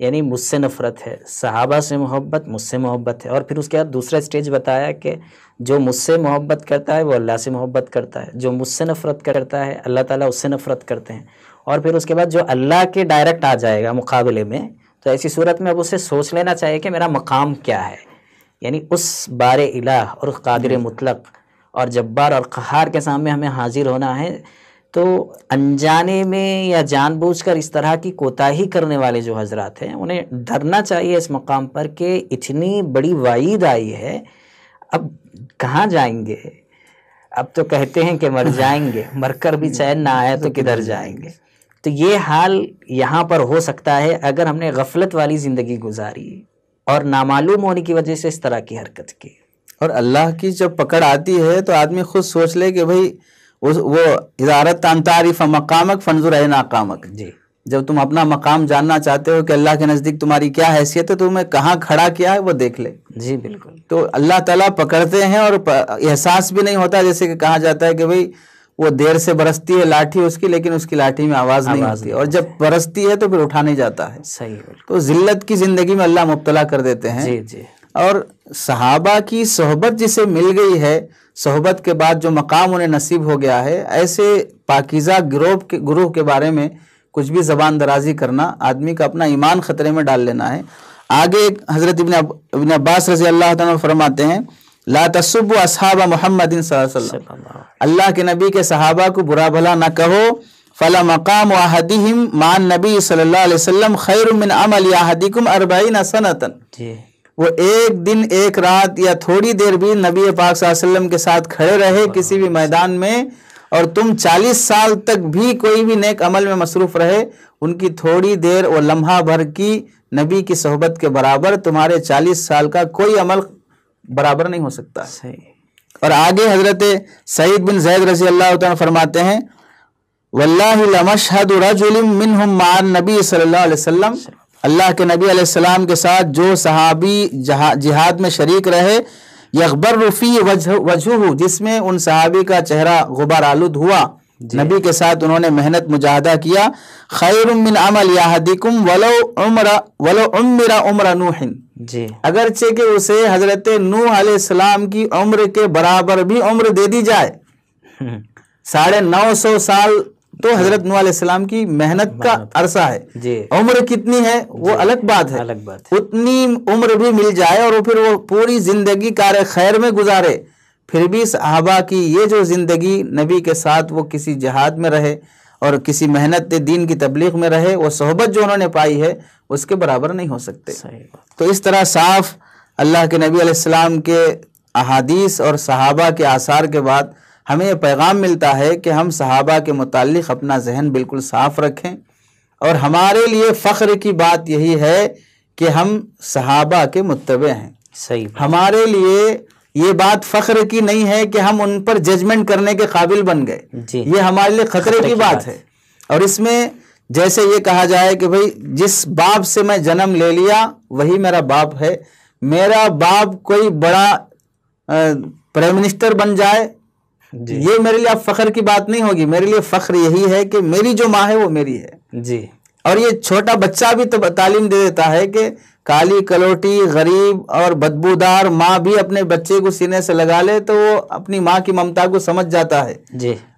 یعنی مجھ سے نفرت ہے، صحابہ سے محبت مجھ سے محبت ہے، اور پھر اس کے بعد دوسرا سٹیج بتایا کہ جو مجھ سے محبت کرتا ہے وہ اللہ سے محبت کرتا ہے، جو مجھ سے نفرت کرتا ہے اللہ تعالیٰ اس سے نفرت کرتے ہیں، اور پھر اس کے بعد جو اللہ کے ڈائریکٹ آ جائے گا مقابلے میں تو ایسی صورت میں اب اسے سوچ لینا چاہیے کہ میرا مقام کیا ہے، یعنی اس بار الہ اور قادر مطلق اور جبار اور قہار کے سامنے ہمیں حاضر ہونا ہے۔ تو انجانے میں یا جان بوجھ کر اس طرح کی کوتاہی کرنے والے جو حضرات ہیں انہیں ڈرنا چاہیے اس مقام پر کہ اتنی بڑی وعید آئی ہے، اب کہاں جائیں گے؟ اب تو کہتے ہیں کہ مر جائیں گے، مر کر بھی چین نہ آئے تو کدھر جائیں گے۔ تو یہ حال یہاں پر ہو سکتا ہے اگر ہم نے غفلت والی زندگی گزاری اور نامعلوم ہونے کی وجہ سے اس طرح کی حرکت کی۔ اور اللہ کی جب پکڑ آتی ہے تو آدمی خود سوچ لے کہ بھئی وہ ادارت ان تعریف مقامک فانظر این اقامک، جی جب تم اپنا مقام جاننا چاہتے ہو کہ اللہ کے نزدیک تمہاری کیا حیثیت ہے تو تمہیں کہاں کھڑا کیا ہے وہ دیکھ لے۔ جی بالکل، تو اللہ تعالیٰ پکڑتے ہیں اور احساس بھی نہیں ہوتا، جیسے کہ کہا جاتا ہے کہ بھئی وہ دیر سے برستی ہے لاٹھی اس کی لیکن اس کی لاٹھی میں آواز نہیں ہوتی، اور جب برستی ہے تو پھر اٹھا نہیں جاتا ہے۔ صحیح، بالکل، تو ذلت کی زندگی میں اللہ مبتلا کر دیتے ہیں۔ جی جی، اور صحابہ کی صحبت جسے مل گئی ہے، صحبت کے بعد جو مقام انہیں نصیب ہو گیا ہے، ایسے پاکیزہ گروہ کے بارے میں کچھ بھی زبان درازی کرنا آدمی کا اپنا ایمان خطرے میں ڈال لینا ہے۔ آگے حضرت ابن عباس رضی اللہ تعالیٰ فرماتے ہیں لا تسبوا اصحاب محمد صلی اللہ علیہ وسلم، اللہ کے نبی کے صحابہ کو برا بھلا نہ کہو، فلا مقام احدہم مع النبی صلی اللہ علیہ وسلم خیر من عمل احدکم 40 سنۃ، وہ ایک دن ایک رات یا تھوڑی دیر بھی نبی پاک صلی اللہ علیہ وسلم کے ساتھ کھڑے رہے کسی بھی میدان میں، اور تم 40 سال تک بھی کوئی بھی نیک عمل میں مصروف رہے، ان کی تھوڑی دیر اور لمحہ بھر کی نبی کی صحبت کے برابر تمہارے 40 سال کا کوئی عمل برابر نہیں ہو سکتا۔ اور آگے حضرت سعید بن زید رضی اللہ تعالیٰ فرماتے ہیں واللہ لمشہد رجل منہم مع النبی صلی اللہ علیہ وسلم، اللہ کے نبی علیہ السلام کے ساتھ جو صحابی جہاد میں شریک رہے، یغبر فی وجہہ، جس میں ان صحابی کا چہرہ غبار آلود ہوا، نبی کے ساتھ انہوں نے محنت مجاہدہ کیا، خیر من عمل احدکم ولو عمر عمر نوح، اگرچہ کہ اسے حضرت نوح علیہ السلام کی عمر کے برابر بھی عمر دے دی جائے، 950 سال تو حضرت نوح علیہ السلام کی محنت کا عرصہ ہے، عمر کتنی ہے وہ الگ بات ہے، اتنی عمر بھی مل جائے اور پھر وہ پوری زندگی کار خیر میں گزارے، پھر بھی صحابہ کی یہ جو زندگی نبی کے ساتھ وہ کسی جہاد میں رہے اور کسی محنت دین کی تبلیغ میں رہے، وہ صحبت جو انہوں نے پائی ہے اس کے برابر نہیں ہو سکتے۔ تو اس طرح صاف اللہ کے نبی علیہ السلام کے احادیث اور صحابہ کے آثار کے بعد ہمیں یہ پیغام ملتا ہے کہ ہم صحابہ کے متعلق اپنا ذہن بالکل صاف رکھیں، اور ہمارے لیے فخر کی بات یہی ہے کہ ہم صحابہ کے متبع ہیں۔ ہمارے لیے یہ بات فخر کی نہیں ہے کہ ہم ان پر ججمنٹ کرنے کے قابل بن گئے، یہ ہمارے لیے خطرے کی بات ہے۔ اور اس میں جیسے یہ کہا جائے کہ بھئی جس باپ سے میں جنم لے لیا وہی میرا باپ ہے، میرا باپ کوئی بڑا پرائم منسٹر بن جائے، یہ میرے لیے اب فخر کی بات نہیں ہوگی، میرے لیے فخر یہی ہے کہ میری جو ماں ہے وہ میری ہے۔ اور یہ چھوٹا بچہ بھی تعلیم دے دیتا ہے کہ کالی کلوٹی غریب اور بدبودار ماں بھی اپنے بچے کو سینے سے لگا لے تو وہ اپنی ماں کی ممتا کو سمجھ جاتا ہے،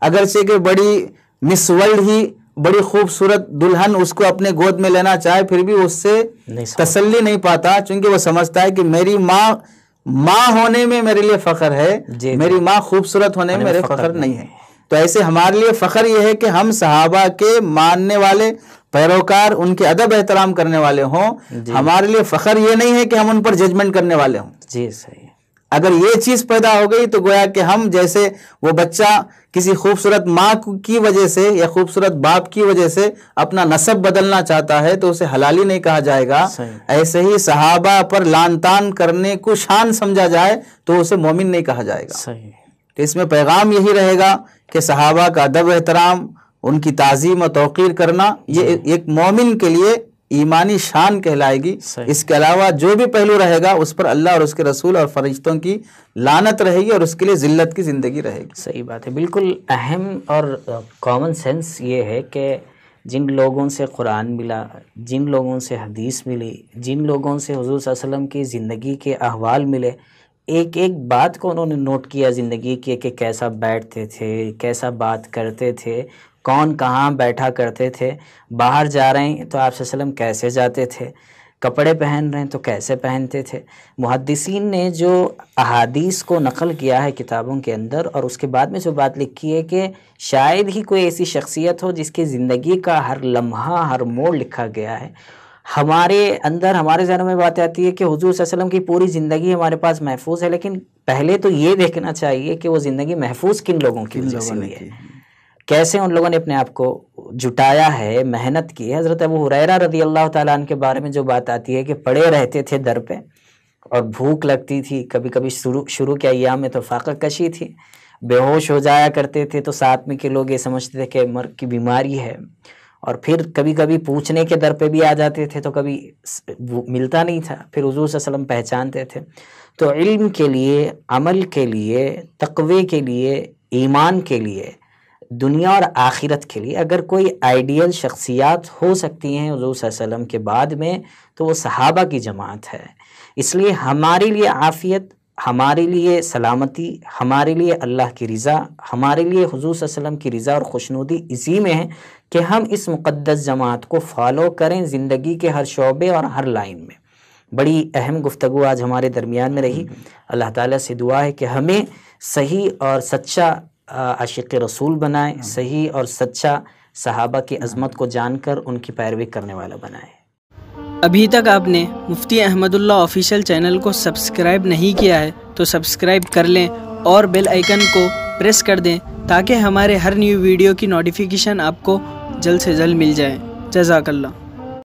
اگرچہ کہ بڑی مس ورلڈ ہی بڑی خوبصورت دلہن اس کو اپنے گود میں لینا چاہے پھر بھی اس سے تسلی نہیں پاتا، چونکہ وہ سمجھتا ہے کہ میری ماں ہونے میں میرے لیے فخر ہے، میری ماں خوبصورت ہونے میں میرے فخر نہیں ہے۔ تو ایسے ہمارے لیے فخر یہ ہے کہ ہم صحابہ کے ماننے والے پیروکار، ان کے ادب احترام کرنے والے ہوں، ہمارے لیے فخر یہ نہیں ہے کہ ہم ان پر ججمنٹ کرنے والے ہوں۔ صحیح۔ اگر یہ چیز پیدا ہو گئی تو گویا کہ ہم جیسے وہ بچہ کسی خوبصورت ماں کی وجہ سے یا خوبصورت باپ کی وجہ سے اپنا نسب بدلنا چاہتا ہے تو اسے حلالی نہیں کہا جائے گا، ایسے ہی صحابہ پر لان تان کرنے کو شان سمجھا جائے تو اسے مومن نہیں کہا جائے گا۔ تو اس میں پیغام یہی رہے گا کہ صحابہ کا ادب احترام، ان کی تعظیم و توقیر کرنا یہ ایک مومن کے لیے ایمانی شان کہلائے گی۔ اس کے علاوہ جو بھی پہلو رہے گا اس پر اللہ اور اس کے رسول اور فرشتوں کی لعنت رہے گی اور اس کے لیے ذلت کی زندگی رہے گی۔ صحیح بات ہے، بالکل اہم اور کامن سینس یہ ہے کہ جن لوگوں سے قرآن ملا، جن لوگوں سے حدیث ملی، جن لوگوں سے حضور صلی اللہ علیہ وسلم کی زندگی کے احوال ملے، ایک ایک بات کو انہوں نے نوٹ کیا زندگی کے کہ کیسا بیٹھتے تھے، کیسا بات کرتے تھے، کون کہاں بیٹھا کرتے تھے، باہر جا رہے ہیں تو آپ صلی اللہ علیہ وسلم کیسے جاتے تھے، کپڑے پہن رہے ہیں تو کیسے پہنتے تھے۔ محدثین نے جو احادیث کو نقل کیا ہے کتابوں کے اندر اور اس کے بعد میں جو بات لکھی ہے کہ شاید ہی کوئی ایسی شخصیت ہو جس کی زندگی کا ہر لمحہ ہر موڑ لکھا گیا ہے۔ ہمارے اندر ہمارے ذہن میں بات آتی ہے کہ حضور صلی اللہ علیہ وسلم کی پوری زندگی ہمارے پاس محفوظ ہے، لیکن پہلے تو یہ دیکھنا چاہیے کہ وہ زندگی محفوظ کن لوگوں کی وجہ سے ہوئی ہے، کیسے ان لوگوں نے اپنے آپ کو جٹایا ہے، محنت کی ہے۔ حضرت ابو ہریرہ رضی اللہ تعالیٰ عنہ کے بارے میں جو بات آتی ہے کہ پڑے رہتے تھے در پہ اور بھوک لگتی تھی، کبھی کبھی شروع کے ایام میں تو فاقہ کشی تھی، بے ہوش ہو جایا کرتے تھے تو ساتھ میں کے لوگ یہ سمجھتے تھے کہ مرگ کی بیماری ہے، اور پھر کبھی کبھی پوچھنے کے در پہ بھی آ جاتے تھے تو کبھی ملتا نہیں تھا، پھر حضور صلی اللہ علیہ وسلم پہچانتے تھے۔ تو علم کے لیے، عمل کے لیے، تقوی کے لیے، ایمان کے لیے، دنیا اور آخرت کے لیے اگر کوئی آئیڈیل شخصیات ہو سکتی ہیں حضور صلی اللہ علیہ وسلم کے بعد میں تو وہ صحابہ کی جماعت ہے۔ اس لیے ہمارے لیے عافیت، ہمارے لیے سلامتی، ہمارے لیے اللہ کی رضا، ہمارے لیے حضور صلی اللہ علیہ وسلم کی رضا اور خوشنودی اسی میں ہے کہ ہم اس مقدس جماعت کو فالو کریں زندگی کے ہر شعبے اور ہر لائن میں۔ بڑی اہم گفتگو آج ہمارے درمیان میں رہی. اللہ تعالیٰ سے دعا ہے کہ ہمیں صحیح اور سچا عاشق رسول بنائے، صحیح اور سچا صحابہ کی عظمت کو جان کر ان کی پیروی کرنے والا بنائے. ابھی تک آپ نے مفتی احمد اللہ آفیشیل چینل کو سبسکرائب نہیں کیا ہے تو سبسکرائب کر لیں اور بیل آئیکن کو پریس کر دیں تاکہ ہمارے ہر نیو ویڈیو کی نوٹیفیکیشن آپ کو جلد سے جلد مل جائے. جزاک اللہ.